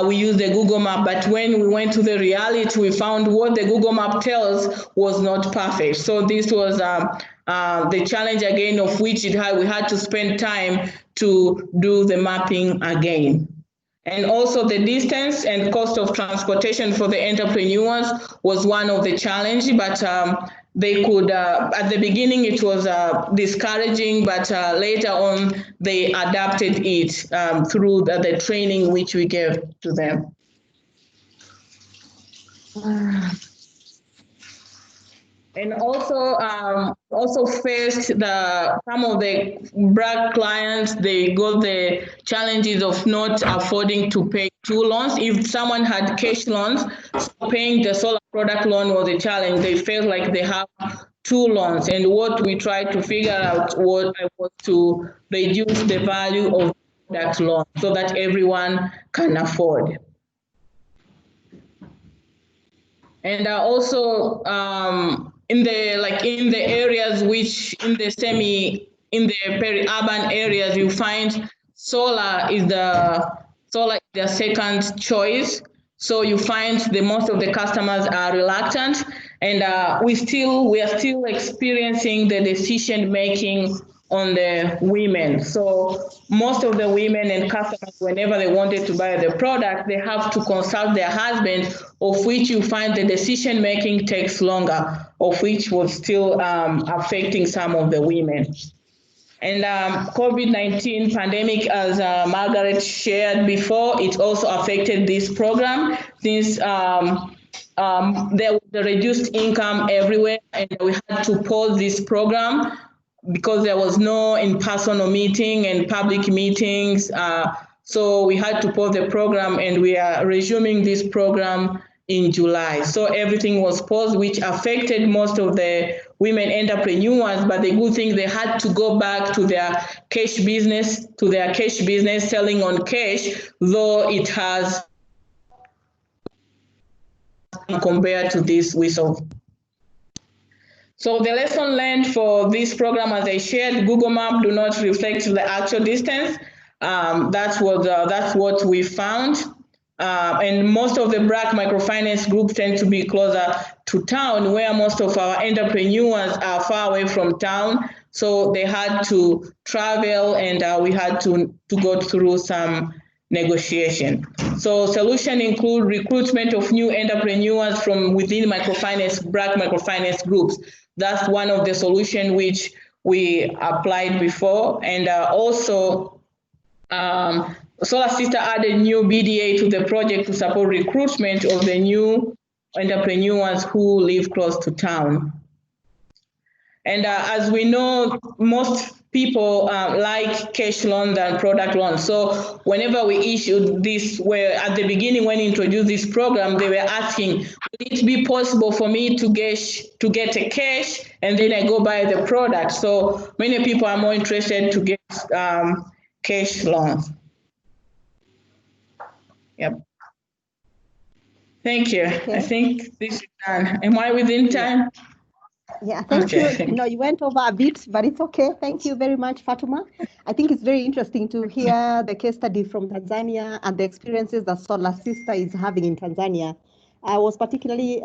we used the Google Map. But when we went to the reality, we found what the Google Map tells was not perfect. So this was the challenge again, of which we had to spend time to do the mapping again. And also the distance and cost of transportation for the entrepreneurs was one of the challenges, but they could, at the beginning it was discouraging, but later on they adapted it through the training which we gave to them. And also faced some of the BRAC clients, they got the challenges of not affording to pay 2 loans. If someone had cash loans, so paying the solar product loan was a challenge. They felt like they have 2 loans. And what we tried to figure out was to reduce the value of that loan so that everyone can afford. And also in the areas which in the peri-urban areas, you find solar is the second choice. So you find most of the customers are reluctant, and we are still experiencing the decision making on the women. So most of the women and customers, whenever they wanted to buy the product, they have to consult their husband, of which you find the decision making takes longer, of which was still affecting some of the women. And COVID-19 pandemic, as Margaret shared before, it also affected this program, since there was a reduced income everywhere, and we had to pause this program because there was no in-person meeting and public meetings. So we had to pause the program, and we are resuming this program in July. So everything was paused, which affected most of the women entrepreneurs, but the good thing, they had to go back to their cash business, selling on cash, though it has compared to this whistle. So the lesson learned for this program, as I shared, Google Maps do not reflect the actual distance. That's what we found. And most of the BRAC microfinance groups tend to be closer to town, where most of our entrepreneurs are far away from town. So they had to travel, and we had to go through some negotiation. So solution include recruitment of new entrepreneurs from within BRAC microfinance groups. That's one of the solutions which we applied before. And also, Solar Sister added new BDA to the project to support recruitment of the new entrepreneurs who live close to town. And as we know, most people like cash loans than product loans. So whenever we issued this, where at the beginning when we introduced this program, they were asking, would it be possible for me to get a cash and then I go buy the product? So many people are more interested to get cash loans. Yep. Thank you. Okay. I think this is done. Am I within time? Yeah, thank Okay. you. No, you went over a bit, but it's okay. Thank you very much, Fatuma. I think it's very interesting to hear the case study from Tanzania and the experiences that Solar Sister is having in Tanzania. I was particularly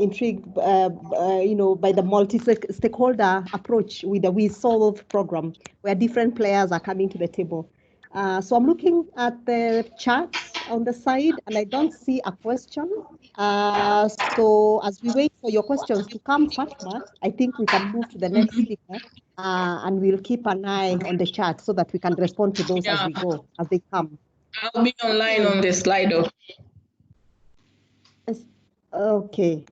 intrigued, by the multi-stakeholder approach with the We Solve program, where different players are coming to the table. So I'm looking at the charts on the side, and I don't see a question. So as we wait for your questions to come, Fatma, I think we can move to the next speaker, and we'll keep an eye on the chat so that we can respond to those as we go, as they come. I'll be online on the Slido. Okay.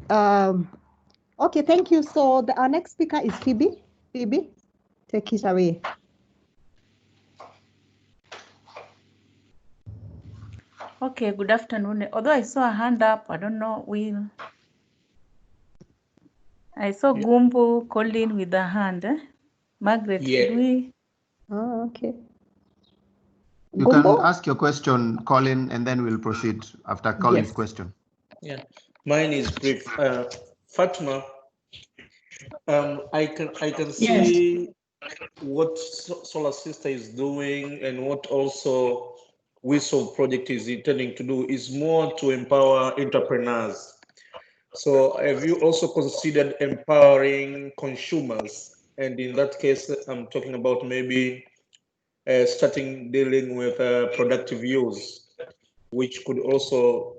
Okay, thank you. So our next speaker is Phoebe. Phoebe, take it away. Okay, good afternoon. Although I saw a hand up, I don't know, I saw Gumbu calling with a hand. Margaret, Yeah. Oh, okay. You can ask your question, Colin, and then we'll proceed after Colin's question. Yeah, mine is brief. Fatma, I can see what Solar Sister is doing and what also We Solve project is intending to do is more to empower entrepreneurs. So have you also considered empowering consumers? And in that case, I'm talking about maybe starting dealing with productive use, which could also,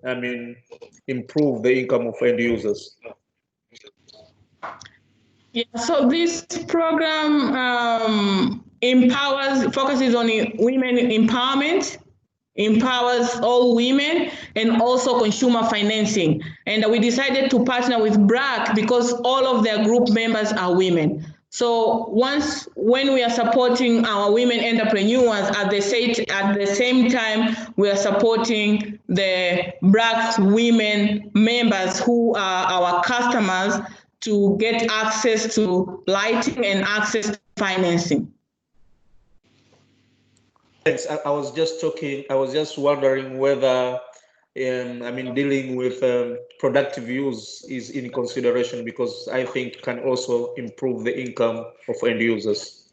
improve the income of end users. Yeah, so this program focuses on women empowerment, empowers all women, and also consumer financing. And we decided to partner with BRAC because all of their group members are women. So when we are supporting our women entrepreneurs, at the same time, we are supporting the BRAC women members who are our customers to get access to lighting and access to financing. Thanks. I was just wondering whether, dealing with productive use is in consideration, because I think can also improve the income of end users.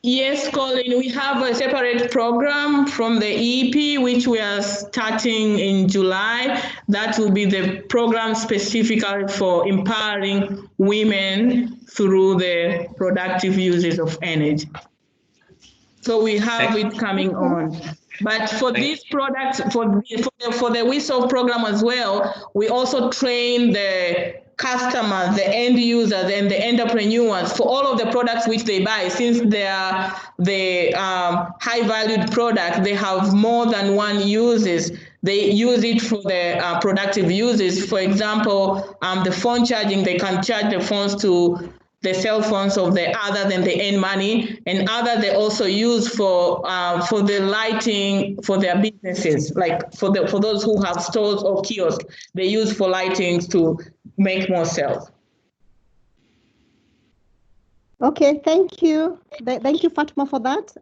Yes, Colin, we have a separate program from the EEP, which we are starting in July. That will be the program specifically for empowering women through the productive uses of energy. So we have it coming on. But for these products, for the We Solve program as well, we also train the customers, the end users, and the entrepreneurs for all of the products which they buy. Since they are the high-valued product, they have more than one uses. They use it for the productive uses. For example, the phone charging, they can charge the phones to the cell phones of the other than the end money, and other they also use for the lighting for their businesses, like for those who have stores or kiosks, they use for lighting to make more sales. Okay, thank you. Thank you, Fatma, for that.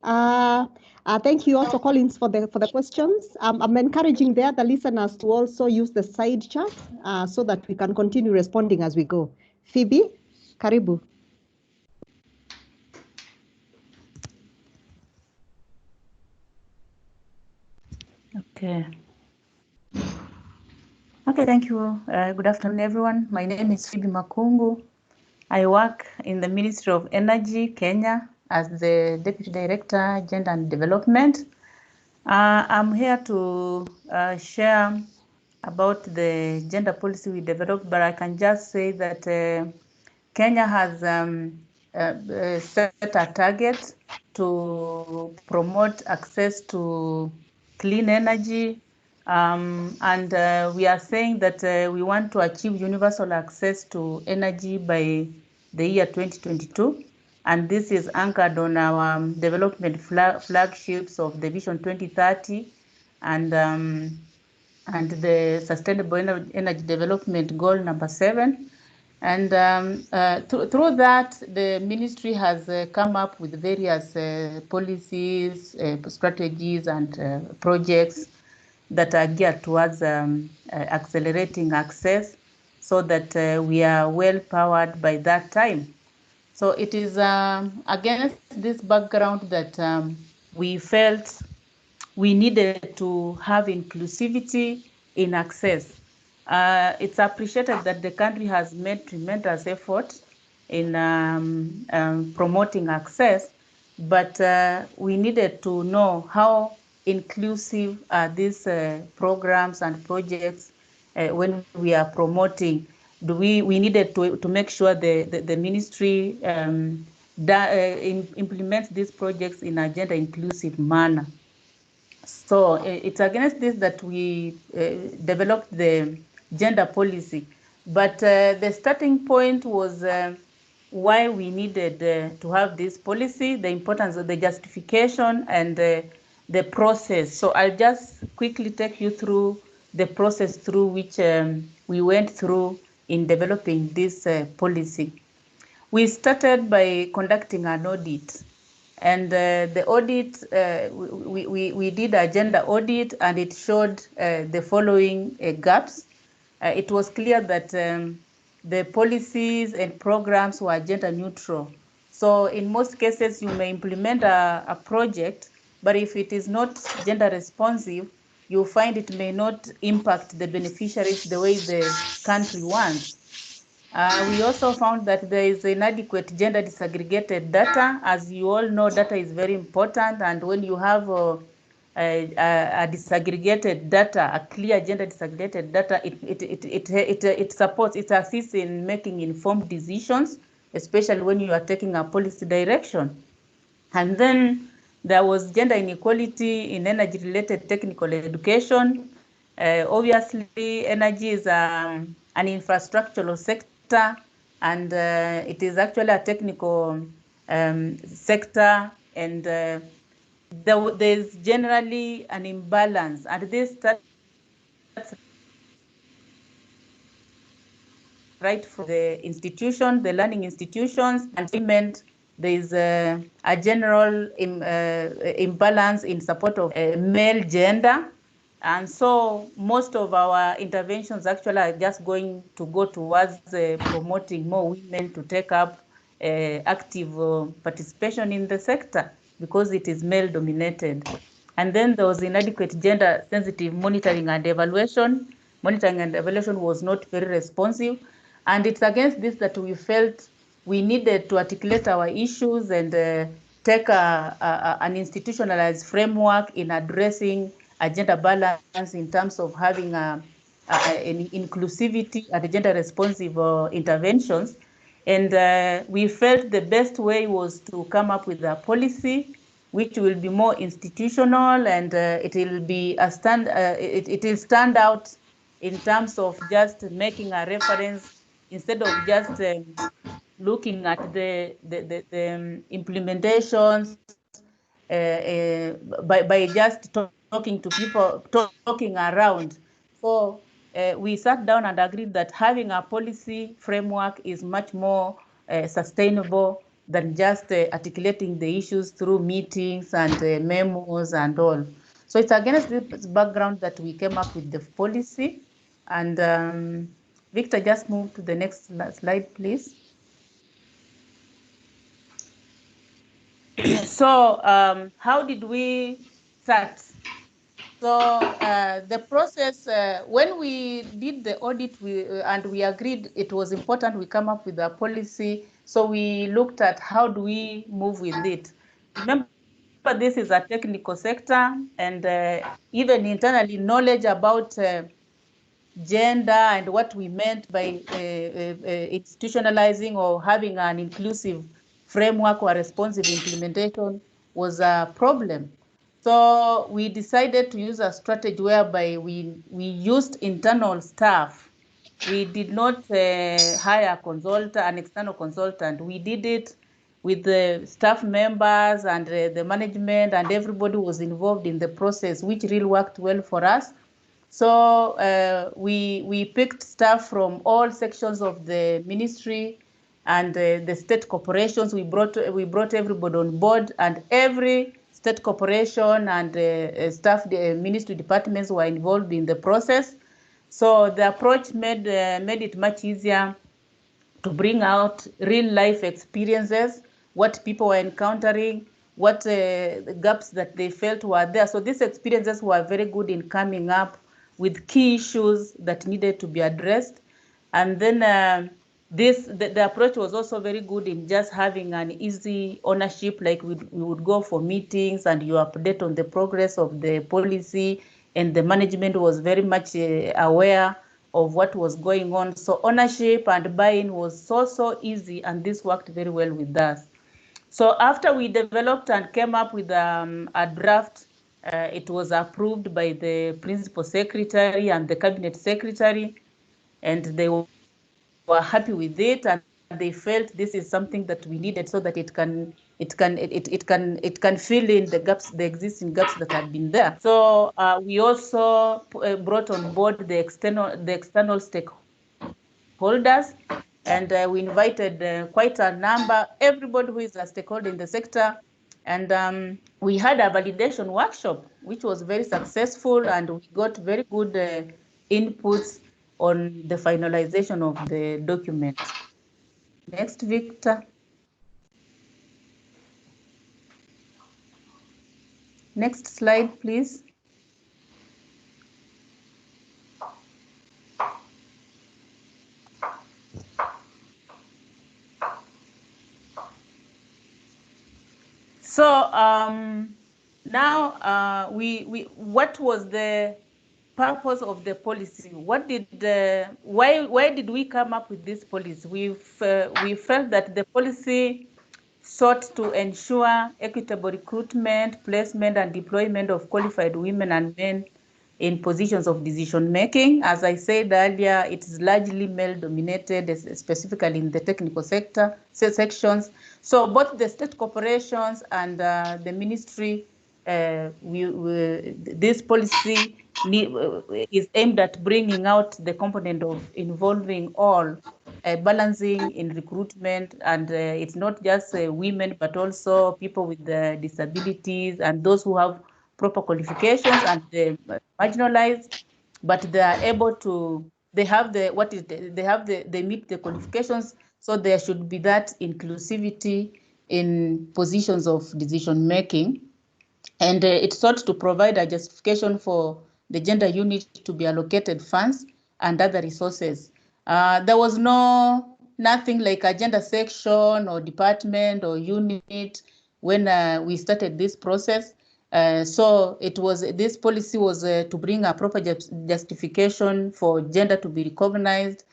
Thank you also, Collins, for the questions. I'm encouraging the other listeners to also use the side chat so that we can continue responding as we go. Phoebe, karibu. Okay. Okay, thank you. Good afternoon, everyone. My name is Phoebe Makungu. I work in the Ministry of Energy, Kenya, as the Deputy Director, Gender and Development. I'm here to share about the gender policy we developed, but I can just say that Kenya has set a target to promote access to clean energy, and we are saying that we want to achieve universal access to energy by the year 2022. And this is anchored on our development flagships of the Vision 2030 and the Sustainable Energy Development Goal number 7. And through that, the ministry has come up with various policies, strategies, and projects that are geared towards accelerating access so that we are well powered by that time. So it is against this background that we felt we needed to have inclusivity in access. It's appreciated that the country has made tremendous effort in promoting access, but we needed to know how inclusive are these programs and projects when we are promoting. We needed to make sure the ministry implements these projects in a gender inclusive manner. So it's against this that we developed the gender policy. But the starting point was why we needed to have this policy, the importance of the justification and the process. So I'll just quickly take you through the process through which we went through in developing this policy. We started by conducting an audit. And the audit, we did a gender audit, and it showed the following gaps. It was clear that the policies and programs were gender neutral. So in most cases, you may implement a project, but if it is not gender responsive, you find it may not impact the beneficiaries the way the country wants. We also found that there is inadequate gender disaggregated data. As you all know, data is very important, and when you have a disaggregated data, a clear gender disaggregated data, it supports, it assists in making informed decisions, especially when you are taking a policy direction. And then there was gender inequality in energy-related technical education. Obviously, energy is an infrastructural sector, and it is actually a technical sector, and there's generally an imbalance, and this starts right from the institution, the learning institutions, and payment. There is a general imbalance in support of male gender. And so most of our interventions actually are just going to go towards promoting more women to take up active participation in the sector because it is male dominated. And then there was inadequate gender sensitive monitoring and evaluation. Monitoring and evaluation was not very responsive. And it's against this that we felt we needed to articulate our issues and take an institutionalized framework in addressing a gender balance in terms of having an inclusivity and gender responsive interventions. And we felt the best way was to come up with a policy which will be more institutional, and it will be a it will stand out in terms of just making a reference instead of just looking at the implementations by just talking to people, talking around. So we sat down and agreed that having a policy framework is much more sustainable than just articulating the issues through meetings and memos and all. So it's against this background that we came up with the policy. And Victor, just move to the next slide, please. So how did we start? So the process, when we did the audit, and we agreed it was important we come up with a policy. So we looked at how do we move with it. Remember, this is a technical sector, and even internally, knowledge about gender and what we meant by institutionalizing or having an inclusive framework or responsive implementation was a problem. So we decided to use a strategy whereby we used internal staff. We did not hire an external consultant. We did it with the staff members and the management, and everybody was involved in the process, which really worked well for us. So we picked staff from all sections of the ministry and the state corporations. We brought everybody on board, and every state corporation and staff ministry departments were involved in the process. So the approach made it much easier to bring out real life experiences, what people were encountering, what gaps that they felt were there. So these experiences were very good in coming up with key issues that needed to be addressed. And then the approach was also very good in just having an easy ownership, like we would go for meetings and you update on the progress of the policy, and the management was very much aware of what was going on. So ownership and buy-in was so easy, and this worked very well with us. So after we developed and came up with a draft, it was approved by the principal secretary and the cabinet secretary, and they were happy with it, and they felt this is something that we needed so that it can fill in the gaps, the existing gaps that had been there. So we also brought on board the external stakeholders, and we invited quite a number, everybody who is a stakeholder in the sector. And we had a validation workshop, which was very successful, and we got very good inputs on the finalization of the document. Next, Victor. Next slide, please. So now what was the purpose of the policy? What did why did we come up with this policy? We felt that the policy sought to ensure equitable recruitment, placement, and deployment of qualified women and men in positions of decision making. As I said earlier, it is largely male dominated, specifically in the technical sector sections. So both the state corporations and the ministry, this policy is aimed at bringing out the component of involving all, balancing in recruitment, and it's not just women, but also people with disabilities and those who have proper qualifications and marginalized, but they are able to, they meet the qualifications, so there should be that inclusivity in positions of decision making. And it sought to provide a justification for the gender unit to be allocated funds and other resources. There was nothing like a gender section or department or unit when we started this process. So this policy was to bring a proper justification for gender to be recognized,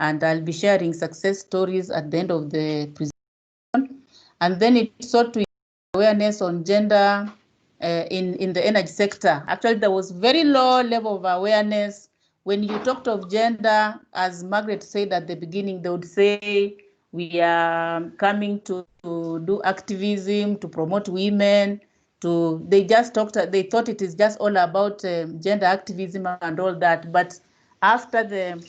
and I'll be sharing success stories at the end of the presentation. And then it sought to awareness on gender in the energy sector. Actually, there was very low level of awareness. When you talked of gender, as Margaret said at the beginning, they would say we are coming to do activism, to promote women, they thought it is just all about gender activism and all that. But after the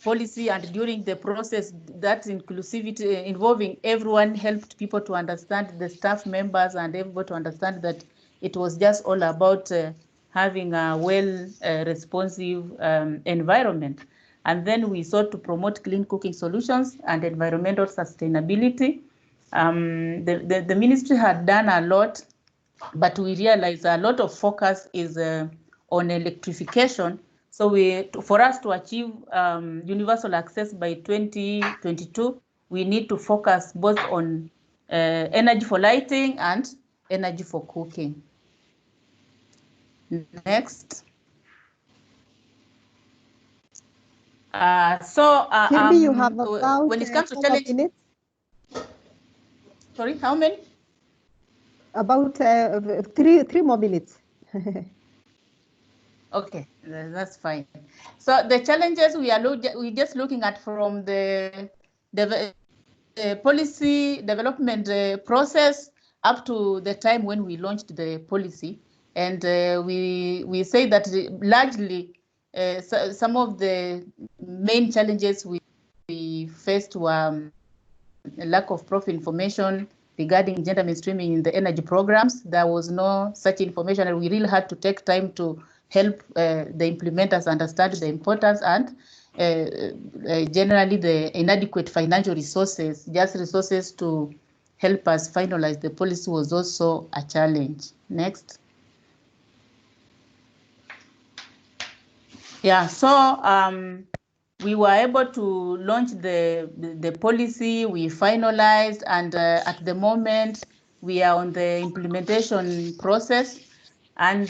policy and during the process, that inclusivity involving everyone helped people to understand, the staff members and everybody to understand that it was just all about having a responsive environment. And then we sought to promote clean cooking solutions and environmental sustainability. The ministry had done a lot, but we realized a lot of focus is on electrification. So for us to achieve universal access by 2022, we need to focus both on energy for lighting and energy for cooking. Next. Maybe you have about when it comes to challenge, minutes. Sorry, how many? About 3 more minutes. Okay, that's fine. So the challenges we're just looking at from the policy development process up to the time when we launched the policy, and we say that largely some of the main challenges we faced were lack of proper information regarding gender mainstreaming in the energy programs. There was no such information, and we really had to take time to help the implementers understand the importance and generally the inadequate financial resources, just resources to help us finalize the policy was also a challenge. Next. Yeah, so we were able to launch the policy, we finalized, and at the moment we are on the implementation process. And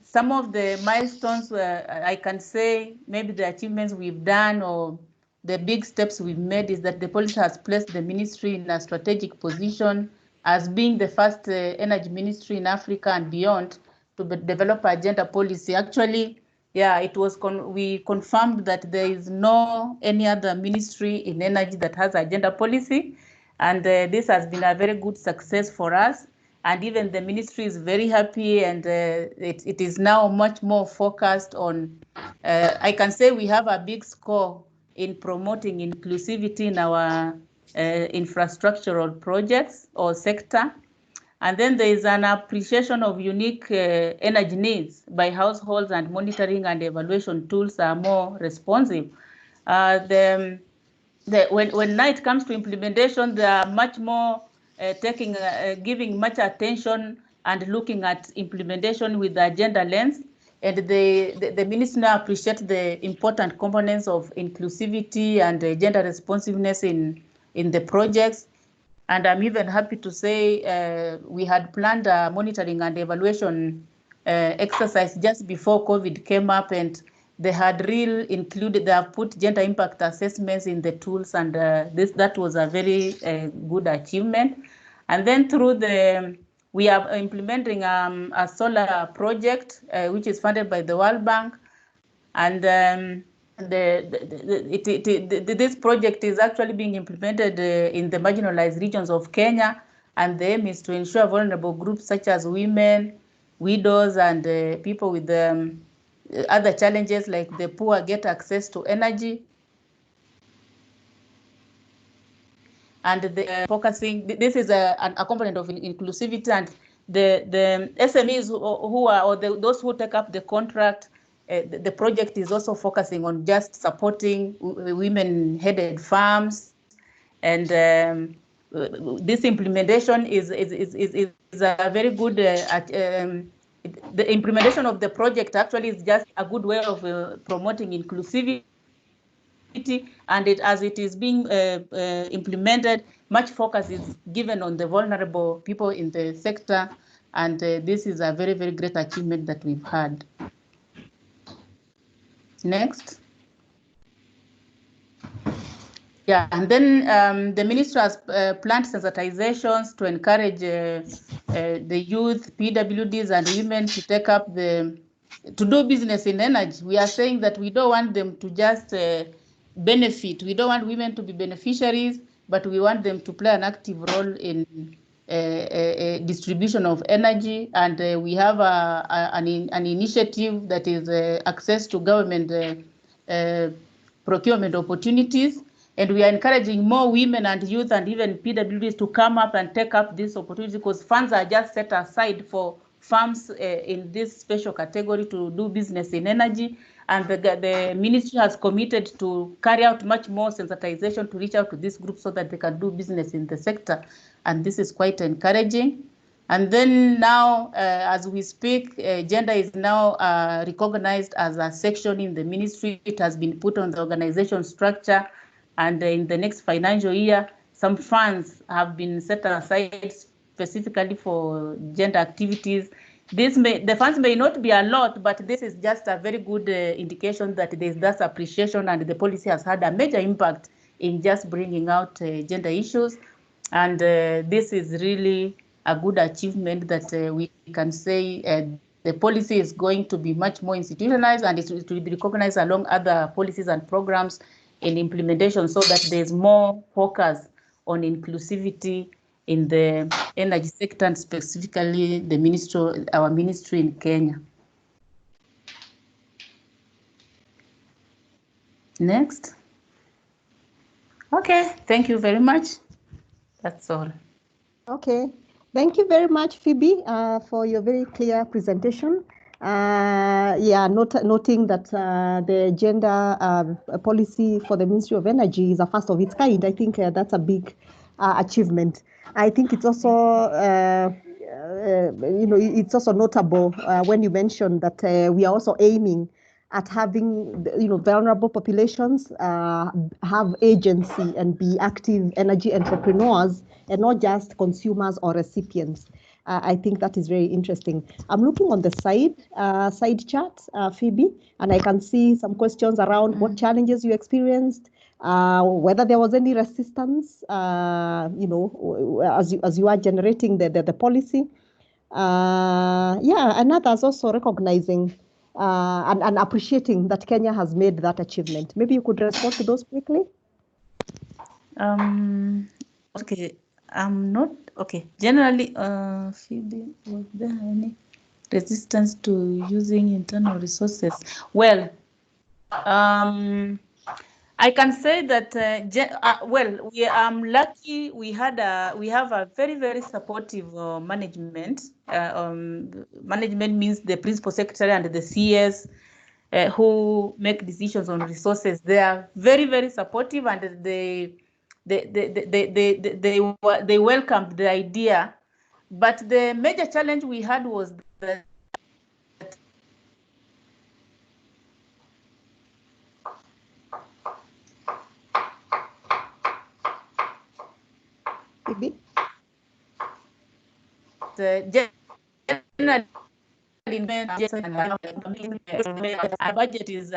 some of the milestones I can say, maybe the achievements we've done or the big steps we've made is that the policy has placed the ministry in a strategic position as being the first energy ministry in Africa and beyond to develop a gender policy. Actually, yeah, it was we confirmed that there is no any other ministry in energy that has a gender policy, and this has been a very good success for us. And even the ministry is very happy, and it is now much more focused on. I can say we have a big score in promoting inclusivity in our infrastructural projects or sector. And then there is an appreciation of unique energy needs by households, and monitoring and evaluation tools are more responsive. When now it comes to implementation, they are much more giving much attention and looking at implementation with the agenda lens. And the minister now appreciates the important components of inclusivity and gender responsiveness in the projects. And I'm even happy to say we had planned a monitoring and evaluation exercise just before COVID came up, and they had they have put gender impact assessments in the tools, and that was a very good achievement. And then through we are implementing a solar project which is funded by the World Bank, and this project is actually being implemented in the marginalized regions of Kenya, and the aim is to ensure vulnerable groups such as women, widows, and people with other challenges like the poor get access to energy. And focusing, this is a component of inclusivity, and the SMEs those who take up the contract, the project is also focusing on just supporting women-headed farms, and this implementation is a very good. The implementation of the project actually is just a good way of promoting inclusivity. And as it is being implemented, much focus is given on the vulnerable people in the sector, and this is a very, very great achievement that we've had. Next. Yeah, and then the ministry has planned sensitizations to encourage the youth, PWDs, and women to take up to do business in energy. We are saying that we don't want them to just benefit. We don't want women to be beneficiaries, but we want them to play an active role in distribution of energy. And we have an initiative that is access to government procurement opportunities. And we are encouraging more women and youth and even PWDs to come up and take up this opportunity, because funds are just set aside for firms in this special category to do business in energy. And the ministry has committed to carry out much more sensitization to reach out to this group so that they can do business in the sector. And this is quite encouraging. And then now, as we speak, gender is now recognized as a section in the ministry. It has been put on the organization structure. And in the next financial year, some funds have been set aside specifically for gender activities. The funds may not be a lot, but this is just a very good indication that there's that appreciation, and the policy has had a major impact in just bringing out gender issues. And this is really a good achievement that we can say the policy is going to be much more institutionalized, and it will be recognized along other policies and programs in implementation, so that there's more focus on inclusivity in the energy sector, and specifically our ministry in Kenya. Next. Okay, thank you very much. That's all. Okay, thank you very much, Phoebe, for your very clear presentation. Noting that the gender policy for the Ministry of Energy is a first of its kind. I think that's a big achievement. I think it's also, it's also notable when you mentioned that we are also aiming at having, vulnerable populations have agency and be active energy entrepreneurs and not just consumers or recipients. I think that is very interesting. I'm looking on the side chat, Phoebe, and I can see some questions around what challenges you experienced, whether there was any resistance, as you are generating the policy. And others also recognizing and appreciating that Kenya has made that achievement. Maybe you could respond to those quickly. Okay, I'm not okay. Generally, Phoebe, was there any resistance to using internal resources? Well, I can say that we lucky. We have a very, very supportive management. Management means the principal secretary and the CS who make decisions on resources. They are very, very supportive, and they welcomed the idea. But the major challenge we had was that a budget is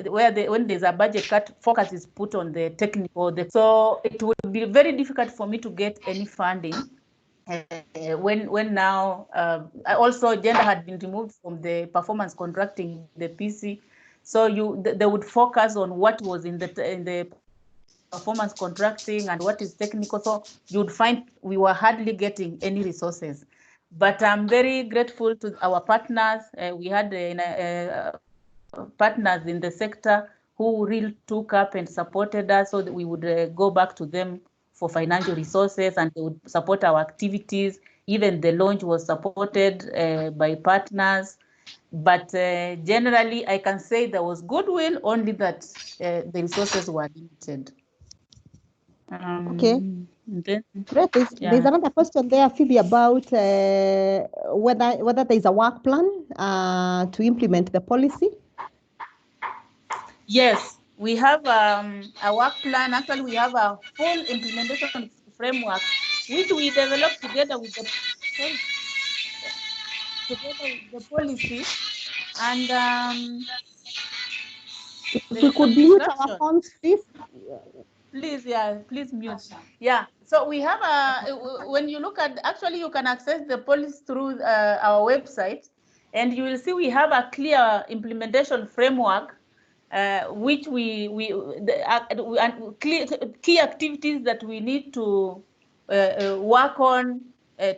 when there's a budget cut, focus is put on the technical. So it would be very difficult for me to get any funding when now also gender had been removed from the performance contracting, the PC. So they would focus on what was in the performance contracting and what is technical. So you'd find we were hardly getting any resources. But I'm very grateful to our partners. We had partners in the sector who really took up and supported us, so that we would go back to them for financial resources, and they would support our activities. Even the launch was supported by partners. But generally, I can say there was goodwill, only that the resources were limited. Okay. Great. There's another question there, Phoebe, about whether there's a work plan to implement the policy. Yes, we have a work plan. Actually, we have a full implementation framework, which we developed together with the policy. And if we could mute our phones, please. Please, please mute. Yeah, so we have when you look at, actually you can access the policy through our website, and you will see we have a clear implementation framework, which key activities that we need to work on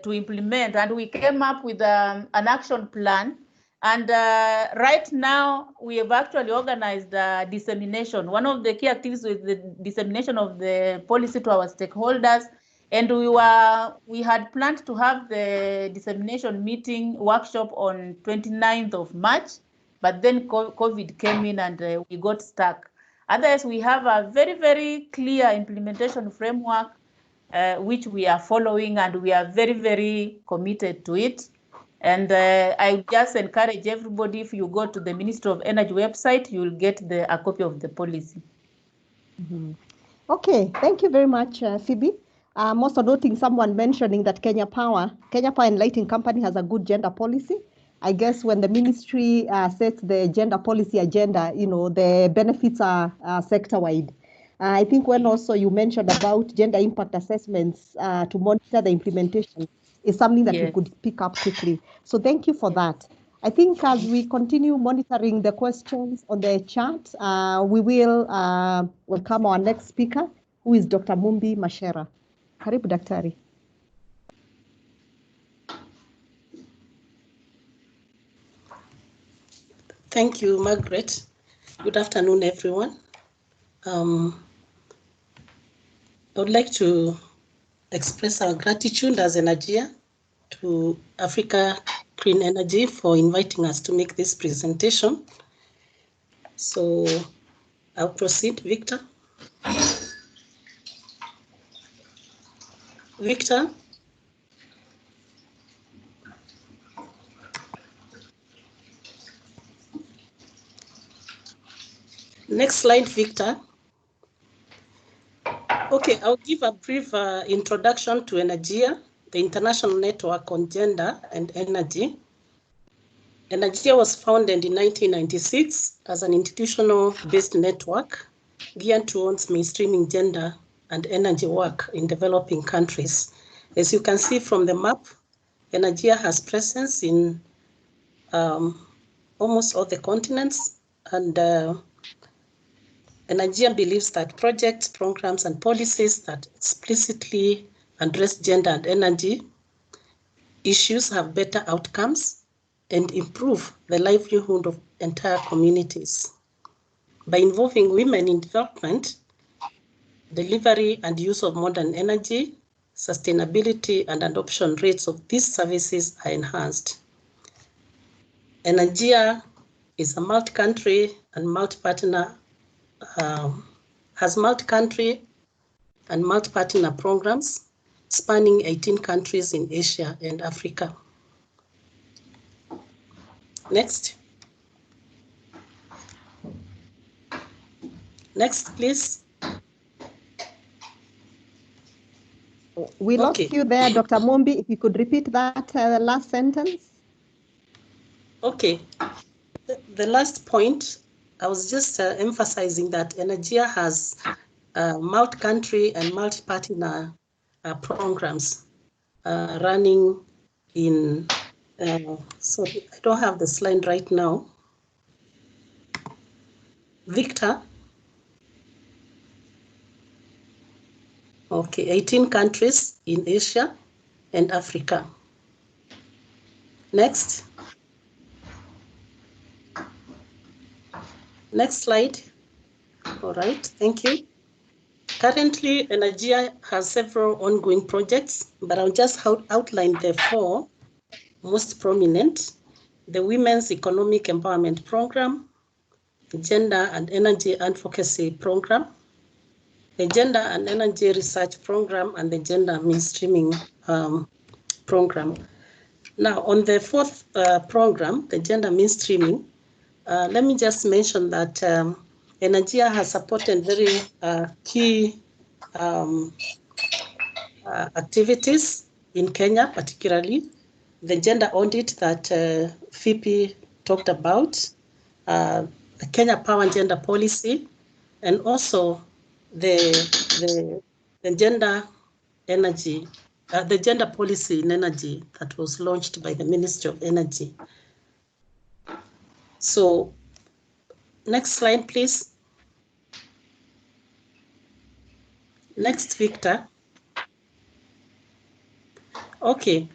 to implement, and we came up with an action plan. And right now, we have actually organized dissemination. One of the key activities is the dissemination of the policy to our stakeholders. And we had planned to have the dissemination meeting workshop on 29th of March, but then COVID came in and we got stuck. Otherwise, we have a very, very clear implementation framework, which we are following, and we are very, very committed to it. And I just encourage everybody, if you go to the Ministry of Energy website, you'll get a copy of the policy. Mm-hmm. Okay, thank you very much, Phoebe. I'm also noting someone mentioning that Kenya Power and Lighting Company has a good gender policy. I guess when the ministry sets the gender policy agenda, the benefits are sector-wide. I think when also you mentioned about gender impact assessments to monitor the implementation is something that we could pick up quickly. So thank you for that. I think as we continue monitoring the questions on the chat, we will welcome our next speaker, who is Dr. Mumbi Mashera. Karibu, Daktari. Thank you, Margaret. Good afternoon, everyone. I would like to express our gratitude as Energia to Africa Green Energy for inviting us to make this presentation. So I'll proceed, Victor. Victor? Next slide, Victor. Okay, I'll give a brief introduction to Energia, the international network on gender and energy. Energia was founded in 1996 as an institutional-based network geared towards mainstreaming gender and energy work in developing countries. As you can see from the map, Energia has presence in almost all the continents, and Energia believes that projects, programs, and policies that explicitly address gender and energy issues have better outcomes and improve the livelihood of entire communities. By involving women in development, delivery and use of modern energy, sustainability and adoption rates of these services are enhanced. Energia is a multi-country and multi-partner, has multi-country and multi-partner programs spanning 18 countries in Asia and Africa. Next. Next, please. We lost you there, Dr. Mombi. If you could repeat that last sentence. Okay. The last point, I was just emphasizing that Energia has multi-country and multi-partner programs running in, sorry, I don't have the slide right now. Victor? Okay, 18 countries in Asia and Africa. Next. Next slide. All right, thank you. Currently, Energia has several ongoing projects, but I'll just outline the four most prominent: the Women's Economic Empowerment Program, the Gender and Energy Advocacy Program, the Gender and Energy Research Program, and the Gender Mainstreaming Program. Now, on the fourth program, the Gender Mainstreaming, let me just mention that Energia has supported very key activities in Kenya, particularly the gender audit that Phoebe talked about, the Kenya Power and Gender Policy, and also the gender energy, the gender policy in energy that was launched by the Ministry of Energy. So, next slide, please. Next, Victor. Okay,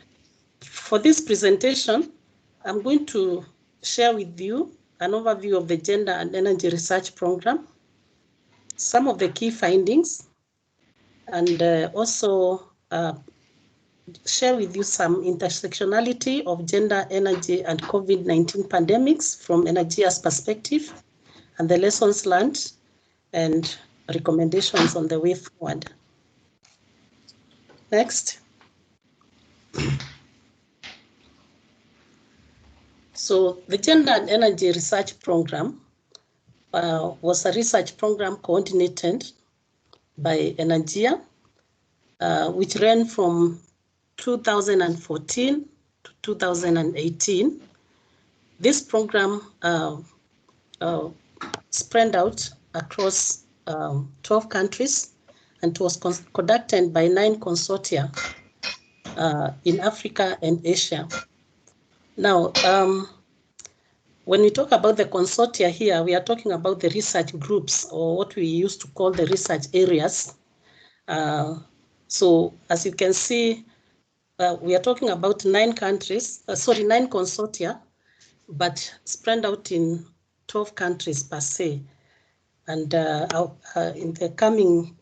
for this presentation, I'm going to share with you an overview of the Gender and Energy Research Program, some of the key findings, and also share with you some intersectionality of gender, energy, and COVID-19 pandemics from Energia's perspective, and the lessons learned and recommendations on the way forward. Next. So the Gender and Energy Research Program was a research program coordinated by Energia, which ran from 2014 to 2018. This program spread out across 12 countries and was conducted by 9 consortia in Africa and Asia. Now, when we talk about the consortia here, we are talking about the research groups, or what we used to call the research areas. So as you can see, we are talking about 9 countries, 9 consortia, but spread out in 12 countries per se. And in the coming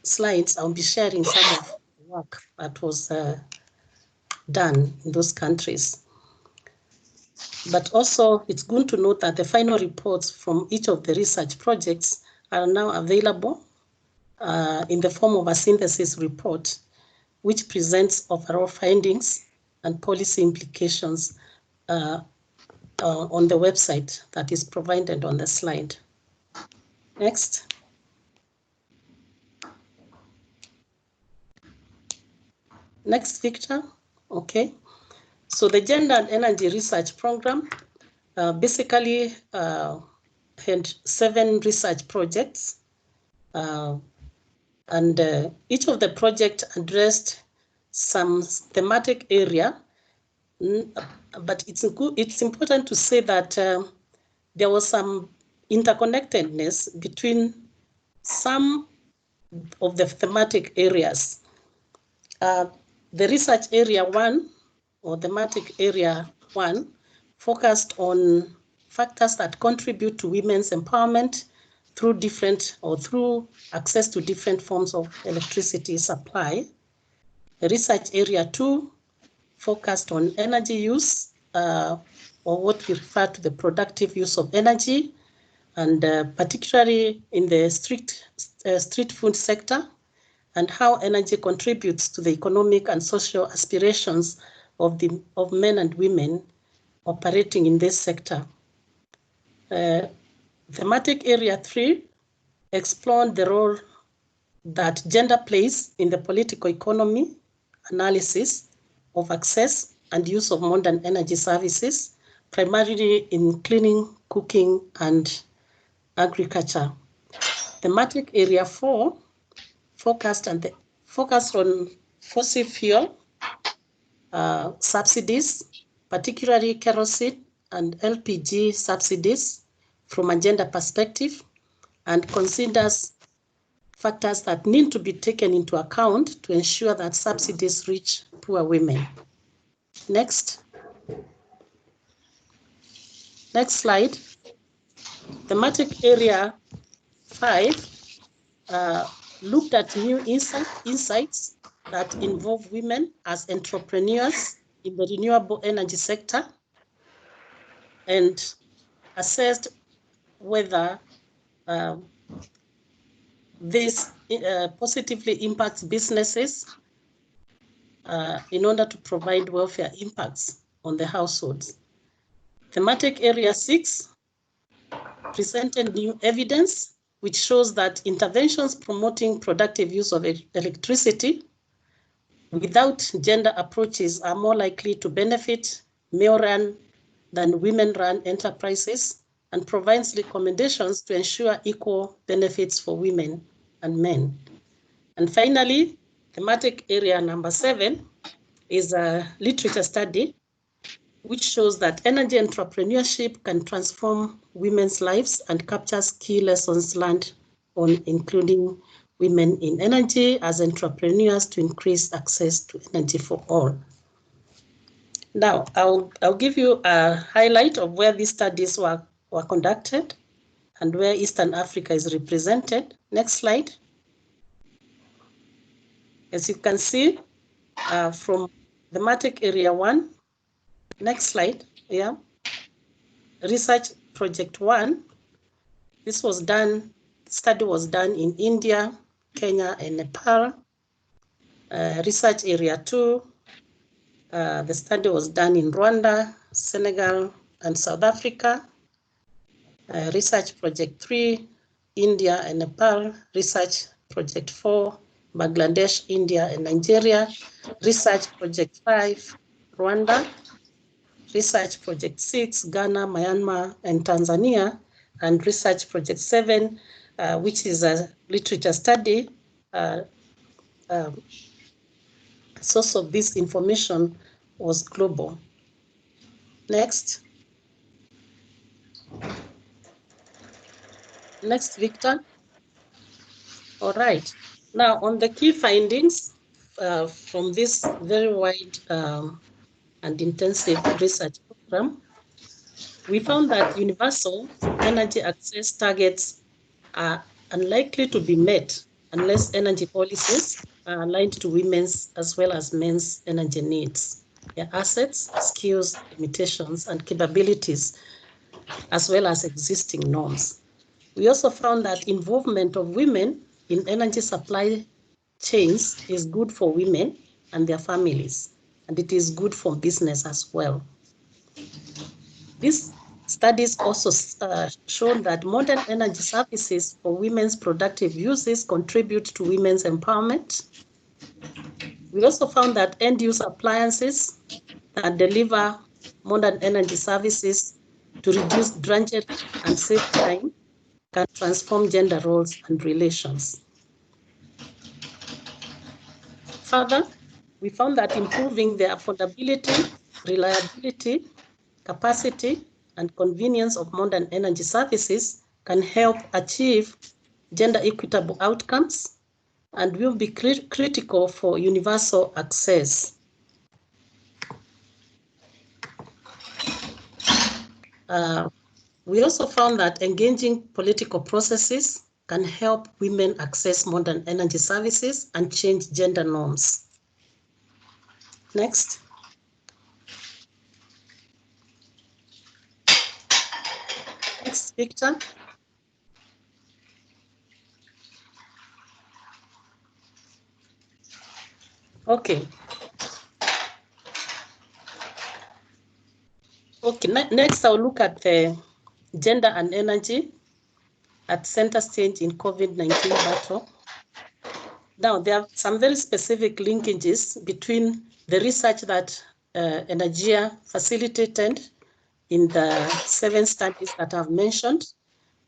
slides, I'll be sharing some of the work that was done in those countries. But also, it's good to note that the final reports from each of the research projects are now available in the form of a synthesis report, which presents overall findings and policy implications on the website that is provided on the slide. Next. Next, Victor. Okay. So the Gender and Energy Research Program basically had 7 research projects, and each of the projects addressed some thematic area. But it's important to say that there was some interconnectedness between some of the thematic areas. The research area 1, or thematic area 1, focused on factors that contribute to women's empowerment through access to different forms of electricity supply. The research area 2 focused on energy use, or what we refer to the productive use of energy, and particularly in the street food sector, and how energy contributes to the economic and social aspirations of men and women operating in this sector. Thematic area 3 explored the role that gender plays in the political economy analysis of access and use of modern energy services, primarily in cleaning, cooking, and agriculture. Thematic area 4 focused on fossil fuel subsidies, particularly kerosene and LPG subsidies from a gender perspective, and considers factors that need to be taken into account to ensure that subsidies reach poor women. Next. Next slide. Thematic area 5 looked at new insights that involve women as entrepreneurs in the renewable energy sector, and assessed whether this positively impacts businesses in order to provide welfare impacts on the households. Thematic area 6 presented new evidence which shows that interventions promoting productive use of electricity without gender approaches are more likely to benefit male-run than women-run enterprises, and provides recommendations to ensure equal benefits for women and men. And finally, thematic area number 7 is a literature study which shows that energy entrepreneurship can transform women's lives and captures key lessons learned on including women in energy as entrepreneurs to increase access to energy for all. Now, I'll give you a highlight of where these studies were conducted and where Eastern Africa is represented. Next slide. As you can see, from thematic area 1, next slide, yeah. Research project 1, this was done, study was done in India, Kenya, and Nepal. Research area 2, the study was done in Rwanda, Senegal, and South Africa. Research project 3, India and Nepal. Research project 4, Bangladesh, India, and Nigeria. Research project 5, Rwanda. Research project 6, Ghana, Myanmar, and Tanzania. And research project 7, which is a literature study. Source of this information was global. Next. Next, Victor. All right. Now, on the key findings from this very wide and intensive research program, we found that universal energy access targets are unlikely to be met unless energy policies are aligned to women's as well as men's energy needs, their assets, skills, limitations, and capabilities, as well as existing norms. We also found that involvement of women in energy supply chains is good for women and their families, and it is good for business as well. These studies also shown that modern energy services for women's productive uses contribute to women's empowerment. We also found that end-use appliances that deliver modern energy services to reduce drudgery and save time can transform gender roles and relations. Further, we found that improving the affordability, reliability, capacity, and convenience of modern energy services can help achieve gender equitable outcomes and will be critical for universal access. We also found that engaging political processes can help women access modern energy services and change gender norms. Next. Next, Victor. Okay. Okay, next I'll look at the gender and energy at center stage in COVID-19 battle. Now, there are some very specific linkages between the research that Energia facilitated in the 7 studies that I've mentioned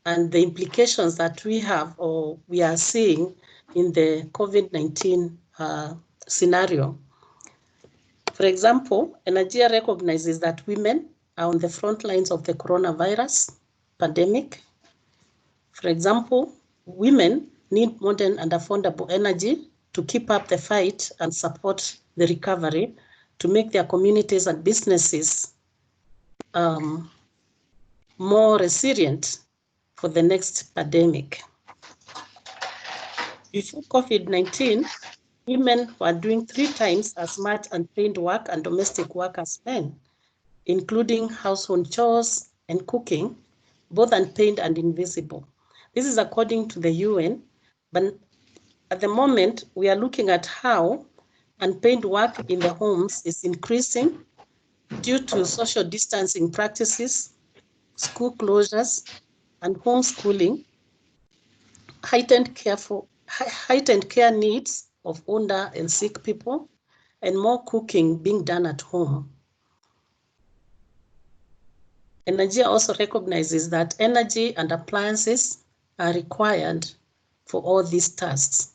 and the implications that we have or we are seeing in the COVID-19 scenario. For example, Energia recognizes that women are on the front lines of the coronavirus pandemic. For example, women need modern and affordable energy to keep up the fight and support the recovery to make their communities and businesses more resilient for the next pandemic. Before COVID-19, women were doing 3 times as much unpaid work and domestic work as men, including household chores and cooking, both unpaid and invisible. This is according to the UN, but at the moment, we are looking at how unpaid work in the homes is increasing due to social distancing practices, school closures, and homeschooling, heightened care needs of older and sick people, and more cooking being done at home. Energia also recognizes that energy and appliances are required for all these tasks.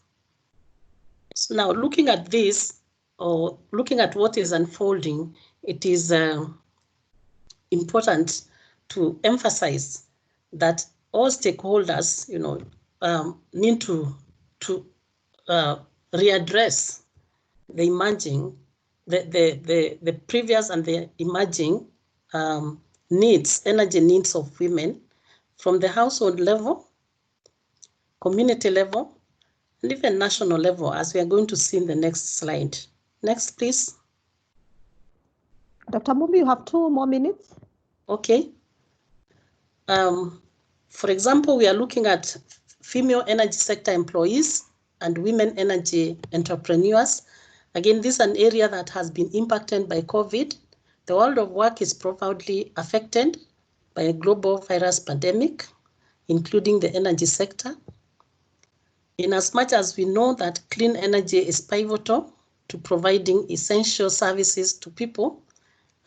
So now looking at this, or looking at what is unfolding, it is important to emphasize that all stakeholders, need to readdress the emerging, the previous and the emerging needs, energy needs of women from the household level, community level, and even national level, as we are going to see in the next slide. Next, please. Dr. Mumbi, you have 2 more minutes. Okay. For example, we are looking at female energy sector employees and women energy entrepreneurs. Again, this is an area that has been impacted by COVID. The world of work is profoundly affected by a global virus pandemic, including the energy sector. In as much as we know that clean energy is pivotal to providing essential services to people,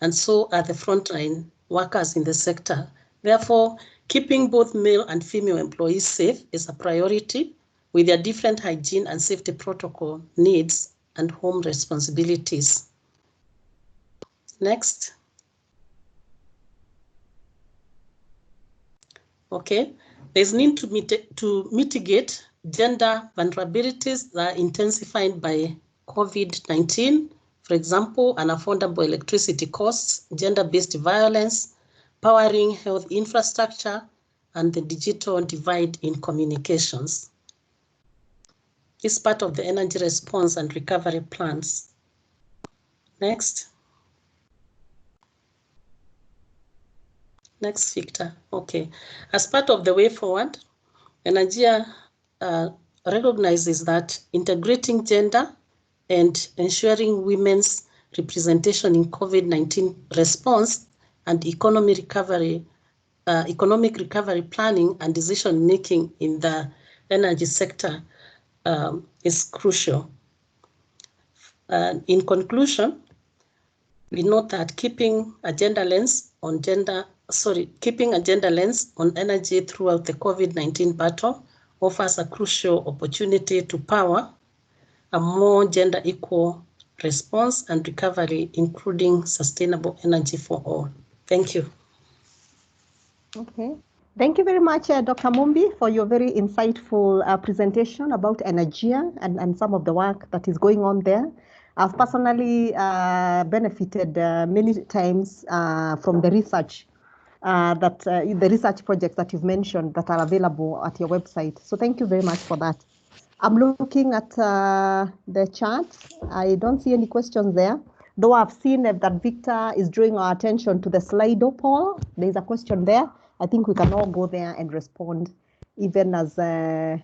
and so are the frontline workers in the sector. Therefore, keeping both male and female employees safe is a priority with their different hygiene and safety protocol needs and home responsibilities. Next. Okay, there's need to mitigate gender vulnerabilities that are intensified by COVID-19. For example, unaffordable electricity costs, gender-based violence, powering health infrastructure, and the digital divide in communications. This is part of the energy response and recovery plans. Next. Next, Victor. Okay. As part of the way forward, Energia recognizes that integrating gender and ensuring women's representation in COVID-19 response and economic recovery planning and decision making in the energy sector is crucial. In conclusion, we note that keeping a gender lens on energy throughout the COVID-19 battle offers a crucial opportunity to power a more gender equal response and recovery, including sustainable energy for all. Thank you. Okay. Thank you very much, Dr. Mumbi, for your very insightful presentation about Energia and some of the work that is going on there. I've personally benefited many times from the research the research projects that you've mentioned that are available at your website. So thank you very much for that. I'm looking at the chat. I don't see any questions there, though I've seen that Victor is drawing our attention to the Slido poll. There's a question there. I think we can all go there and respond, even as we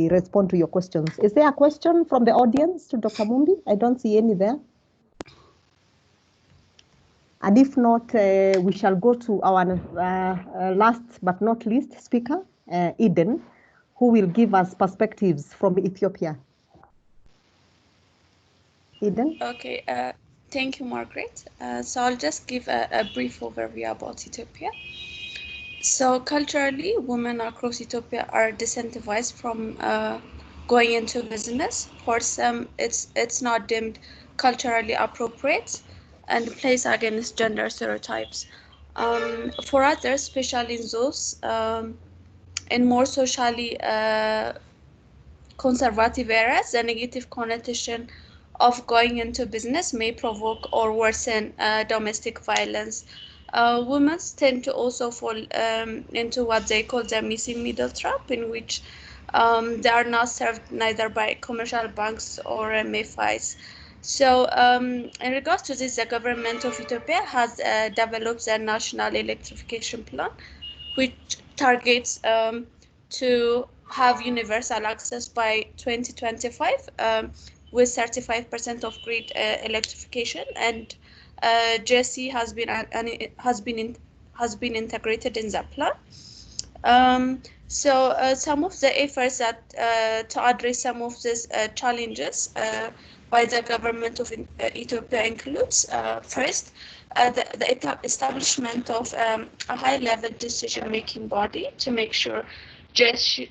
respond to your questions. Is there a question from the audience to Dr. Mumbi? I don't see any there. And if not, we shall go to our last but not least speaker, Eden, who will give us perspectives from Ethiopia. Eden? Okay, thank you, Margaret. So I'll just give a brief overview about Ethiopia. So culturally, women across Ethiopia are disincentivized from going into business. For some, it's not deemed culturally appropriate and plays against gender stereotypes. For others, especially in those in more socially conservative areas, the negative connotation of going into business may provoke or worsen domestic violence. Women tend to also fall into what they call the missing middle trap, in which they are not served neither by commercial banks or MFIs. So in regards to this, the government of Ethiopia has developed a national electrification plan, which targets to have universal access by 2025 with 35% of grid electrification, and GSE has been integrated in that plan. So some of the efforts that to address some of these challenges by the government of Ethiopia includes first, the establishment of a high-level decision-making body to make sure GSE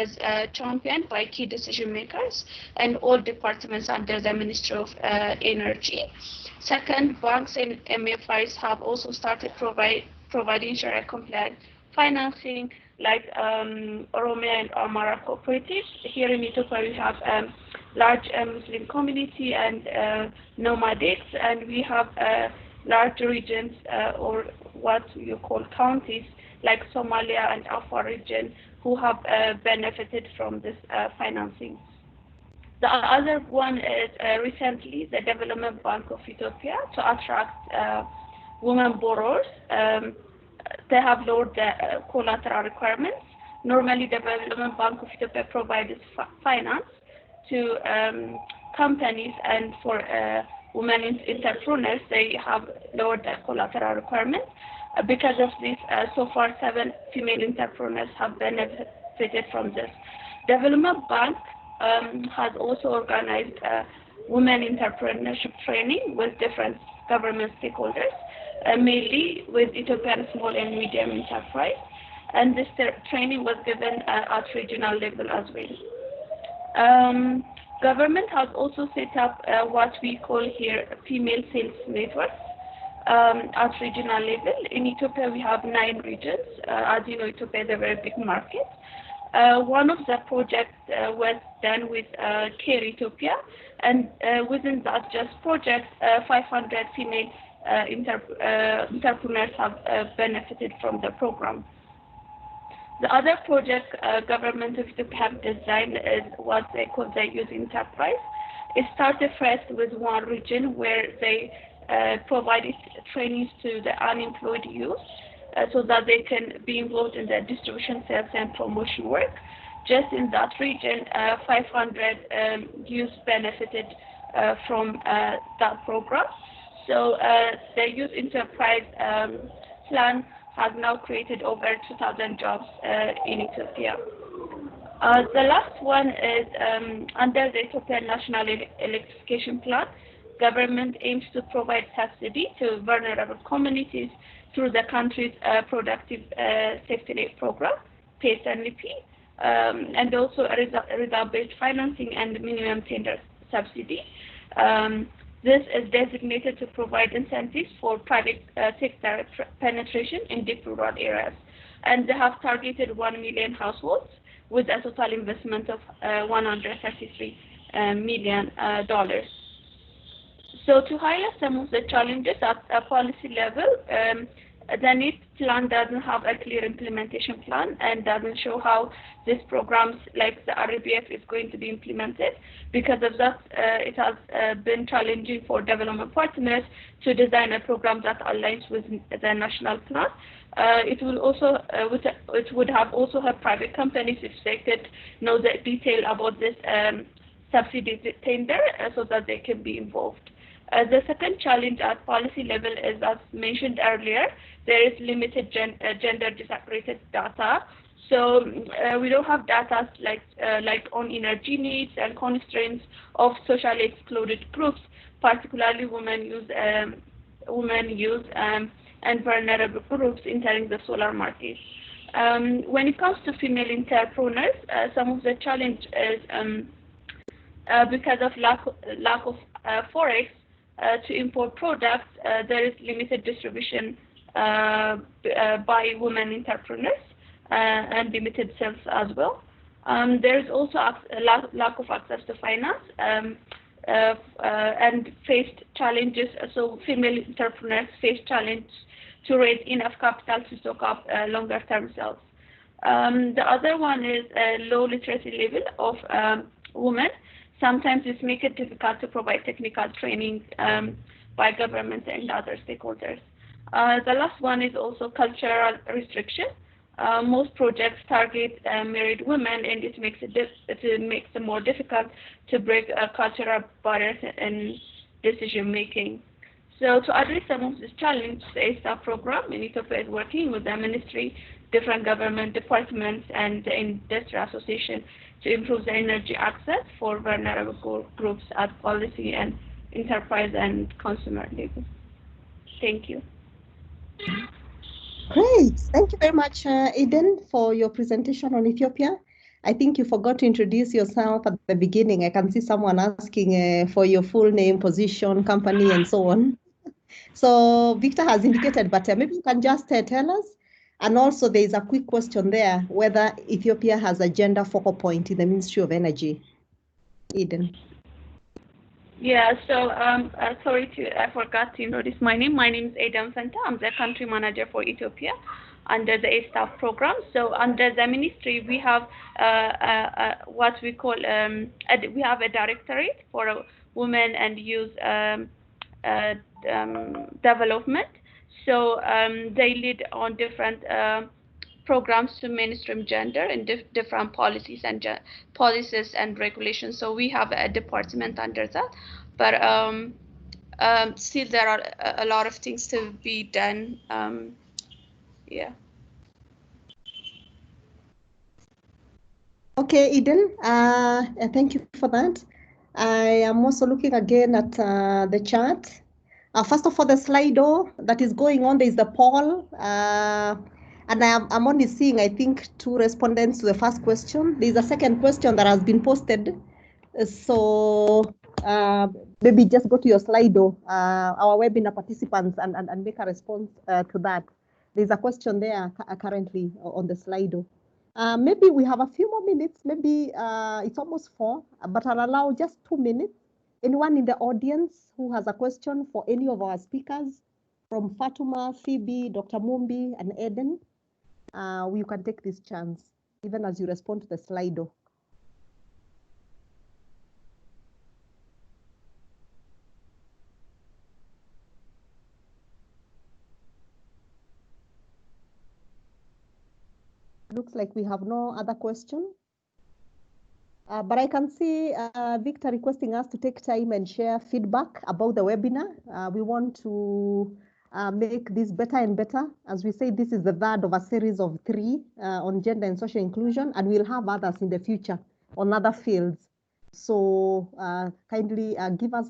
is championed by key decision makers and all departments under the Ministry of Energy. Second, banks and MFIs have also started providing Sharia-compliant financing, like Oromia and Amara cooperatives. Here in Ethiopia, we have large Muslim community and nomadics, and we have large regions or what you call counties like Somalia and Afar region who have benefited from this financing. The other one is recently the Development Bank of Ethiopia to attract women borrowers. They have lowered the collateral requirements. Normally, the Development Bank of Ethiopia provides finance to companies, and for women entrepreneurs, they have lowered the collateral requirements. Because of this, so far 7 female entrepreneurs have benefited from this. Development Bank has also organized women entrepreneurship training with different government stakeholders, mainly with Ethiopian small and medium enterprise. And this training was given at regional level as well. Government has also set up what we call here female sales networks at regional level. In Ethiopia, we have 9 regions. As you know, Ethiopia is a very big market. One of the projects was done with Care Ethiopia, and within that just project, 500 female entrepreneurs have benefited from the program. The other project government of Ethiopia have designed is what they call the youth enterprise. It started first with one region where they provided trainings to the unemployed youth so that they can be involved in the distribution, sales, and promotion work. Just in that region, 500 youth benefited from that program. So the youth enterprise plan has now created over 2,000 jobs in Ethiopia. The last one is under the Ethiopian National Electrification Plan, government aims to provide subsidy to vulnerable communities through the country's productive safety net program, PSNP, and also a result-based financing and minimum tender subsidy. This is designated to provide incentives for private sector penetration in deep rural areas. And they have targeted 1 million households with a total investment of $133 million. So to highlight some of the challenges at a policy level, the NEET plan doesn't have a clear implementation plan and doesn't show how these programs like the RBF is going to be implemented. Because of that, it has been challenging for development partners to design a program that aligns with the national plan. It will also it would have also have private companies if they could know the detail about this subsidy tender so that they can be involved. The second challenge at policy level is, as mentioned earlier, there is limited gender disaggregated data. So we don't have data like on energy needs and constraints of socially excluded groups, particularly women youth and vulnerable groups entering the solar market. When it comes to female entrepreneurs, some of the challenge is because of lack of forex to import products, there is limited distribution by women entrepreneurs and limited sales as well. There is also a lack of access to finance and faced challenges. So female entrepreneurs face challenge to raise enough capital to stock up longer term sales. The other one is a low literacy level of women. Sometimes this makes it difficult to provide technical training by government and other stakeholders. The last one is also cultural restriction. Most projects target married women, and it makes it more difficult to break cultural barriers in decision making. So to address some of these challenges, the ASAP program in Ethiopia is working with the ministry, different government departments, and the industry association to improve the energy access for vulnerable groups at policy and enterprise and consumer level. Thank you. Great. Thank you very much, Eden, for your presentation on Ethiopia. I think you forgot to introduce yourself at the beginning. I can see someone asking for your full name, position, company, and so on. So Victor has indicated, but maybe you can just tell us. And also there is a quick question there, whether Ethiopia has a gender focal point in the Ministry of Energy. Eden. Yeah, so sorry, I forgot to introduce my name. My name is Eden Fenta. I'm the country manager for Ethiopia under the ASTAF program. So under the ministry, we have what we call, we have a directorate for women and youth development. So they lead on different programs to mainstream gender in different policies and regulations. So we have a department under that, but still there are a lot of things to be done. Yeah. Okay, Eden, thank you for that. I am also looking again at the chat. First of all, the Slido that is going on, there is the poll. And I'm only seeing, I think, 2 respondents to the first question. There's a second question that has been posted. So maybe just go to your Slido, our webinar participants, and make a response to that. There's a question there currently on the Slido. Maybe we have a few more minutes. Maybe it's almost 4, but I'll allow just 2 minutes. Anyone in the audience who has a question for any of our speakers, from Fatuma, Phoebe, Dr. Mumbi, and Eden, you can take this chance, even as you respond to the Slido. Looks like we have no other question. But I can see Victor requesting us to take time and share feedback about the webinar. We want to make this better and better. As we say, this is the third of a series of 3 on gender and social inclusion, and we'll have others in the future on other fields. So kindly give us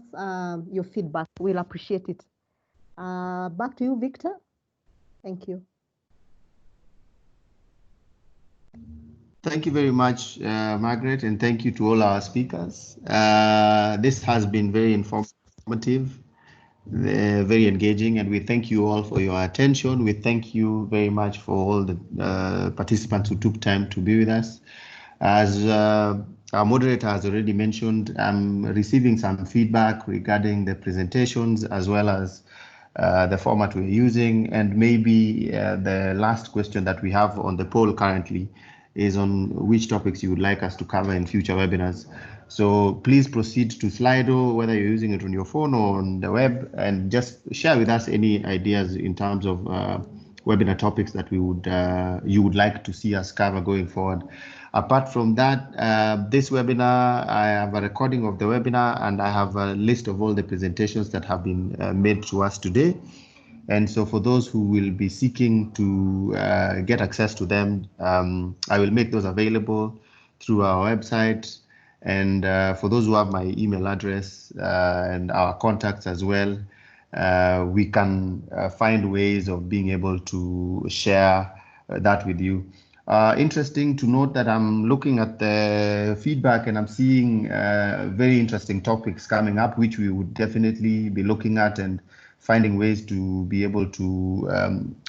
your feedback. We'll appreciate it. Back to you, Victor. Thank you. Thank you very much, Margaret, and thank you to all our speakers. This has been very informative, very engaging, and we thank you all for your attention. We thank you very much for all the participants who took time to be with us. As our moderator has already mentioned, I'm receiving some feedback regarding the presentations as well as the format we're using, and maybe the last question that we have on the poll currently is on which topics you would like us to cover in future webinars. So please proceed to Slido, whether you're using it on your phone or on the web, and just share with us any ideas in terms of webinar topics that we would you would like to see us cover going forward. Apart from that, this webinar, I have a recording of the webinar and I have a list of all the presentations that have been made to us today. And so for those who will be seeking to get access to them, I will make those available through our website. And for those who have my email address and our contacts as well, we can find ways of being able to share that with you. Interesting to note that I'm looking at the feedback and I'm seeing very interesting topics coming up, which we would definitely be looking at and finding ways to be able to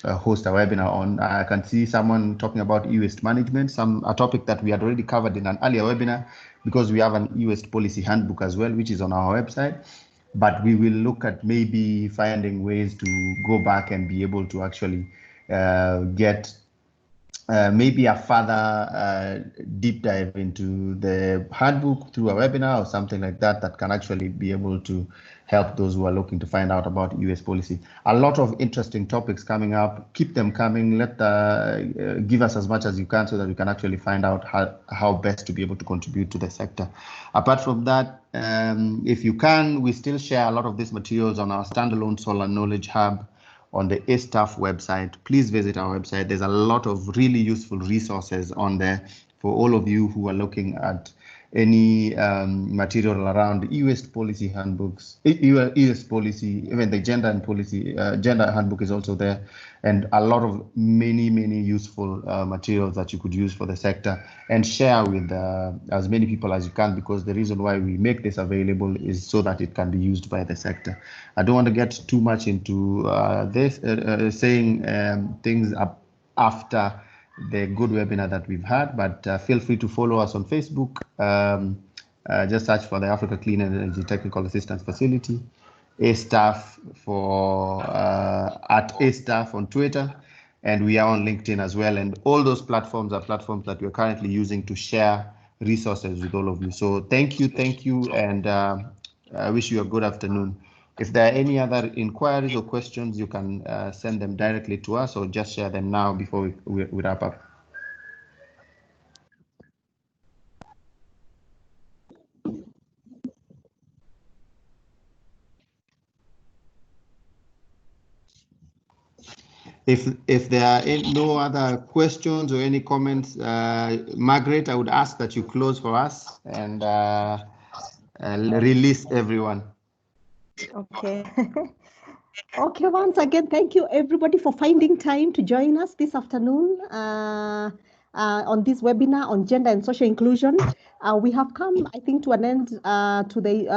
host a webinar on. I can see someone talking about e-waste management, a topic that we had already covered in an earlier webinar, because we have an e-waste policy handbook as well, which is on our website. But we will look at maybe finding ways to go back and be able to actually get maybe a further deep dive into the handbook through a webinar or something like that, that can actually be able to help those who are looking to find out about US policy. A lot of interesting topics coming up. Keep them coming. Give us as much as you can so that we can actually find out how best to be able to contribute to the sector. Apart from that, if you can, we still share a lot of these materials on our standalone Solar Knowledge Hub on the ASTAF website. Please visit our website. There's a lot of really useful resources on there for all of you who are looking at any material around e-waste policy handbooks, e-waste policy, even the gender and policy, gender handbook is also there, and a lot of many useful materials that you could use for the sector, and share with as many people as you can, because the reason why we make this available is so that it can be used by the sector. I don't want to get too much into this, saying things after the good webinar that we've had, but feel free to follow us on Facebook. Just search for the Africa Clean Energy Technical Assistance Facility, ASTAF at ASTAF on Twitter, and we are on LinkedIn as well. And all those platforms are platforms that we're currently using to share resources with all of you. So thank you, and I wish you a good afternoon. If there are any other inquiries or questions, you can send them directly to us or just share them now before we wrap up. If there are no other questions or any comments, Margaret, I would ask that you close for us and release everyone. Okay. Okay, once again, thank you everybody for finding time to join us this afternoon on this webinar on gender and social inclusion. We have come, I think, to an end to the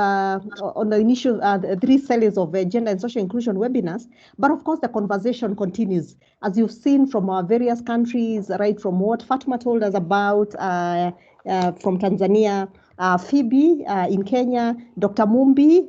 on the initial 3 series of gender and social inclusion webinars. But of course, the conversation continues, as you've seen from our various countries, right from what Fatuma told us about from Tanzania, Phoebe in Kenya, Dr. Mumbi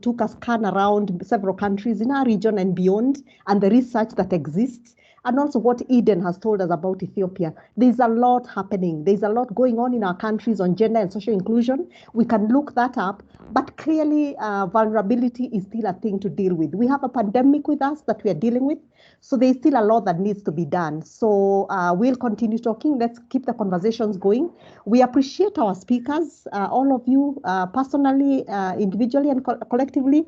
took a scan around several countries in our region and beyond, and the research that exists, and also what Eden has told us about Ethiopia. There's a lot happening. There's a lot going on in our countries on gender and social inclusion. We can look that up, but clearly vulnerability is still a thing to deal with. We have a pandemic with us that we are dealing with, so there's still a lot that needs to be done. So we'll continue talking. Let's keep the conversations going. We appreciate our speakers, all of you, personally, individually, and collectively.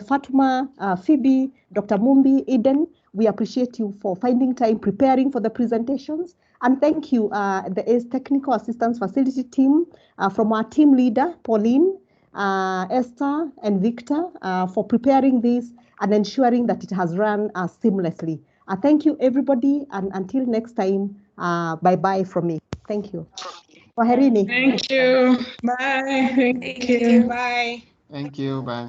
Fatma, Phoebe, Dr. Mumbi, Eden, we appreciate you for finding time, preparing for the presentations. And thank you, the Technical Assistance Facility team, from our team leader, Pauline, Esther, and Victor, for preparing this and ensuring that it has run seamlessly. Thank you, everybody, and until next time, bye-bye from me. Thank you. Kwaherini. Thank you. Bye. Thank you. Bye. Thank you. Bye.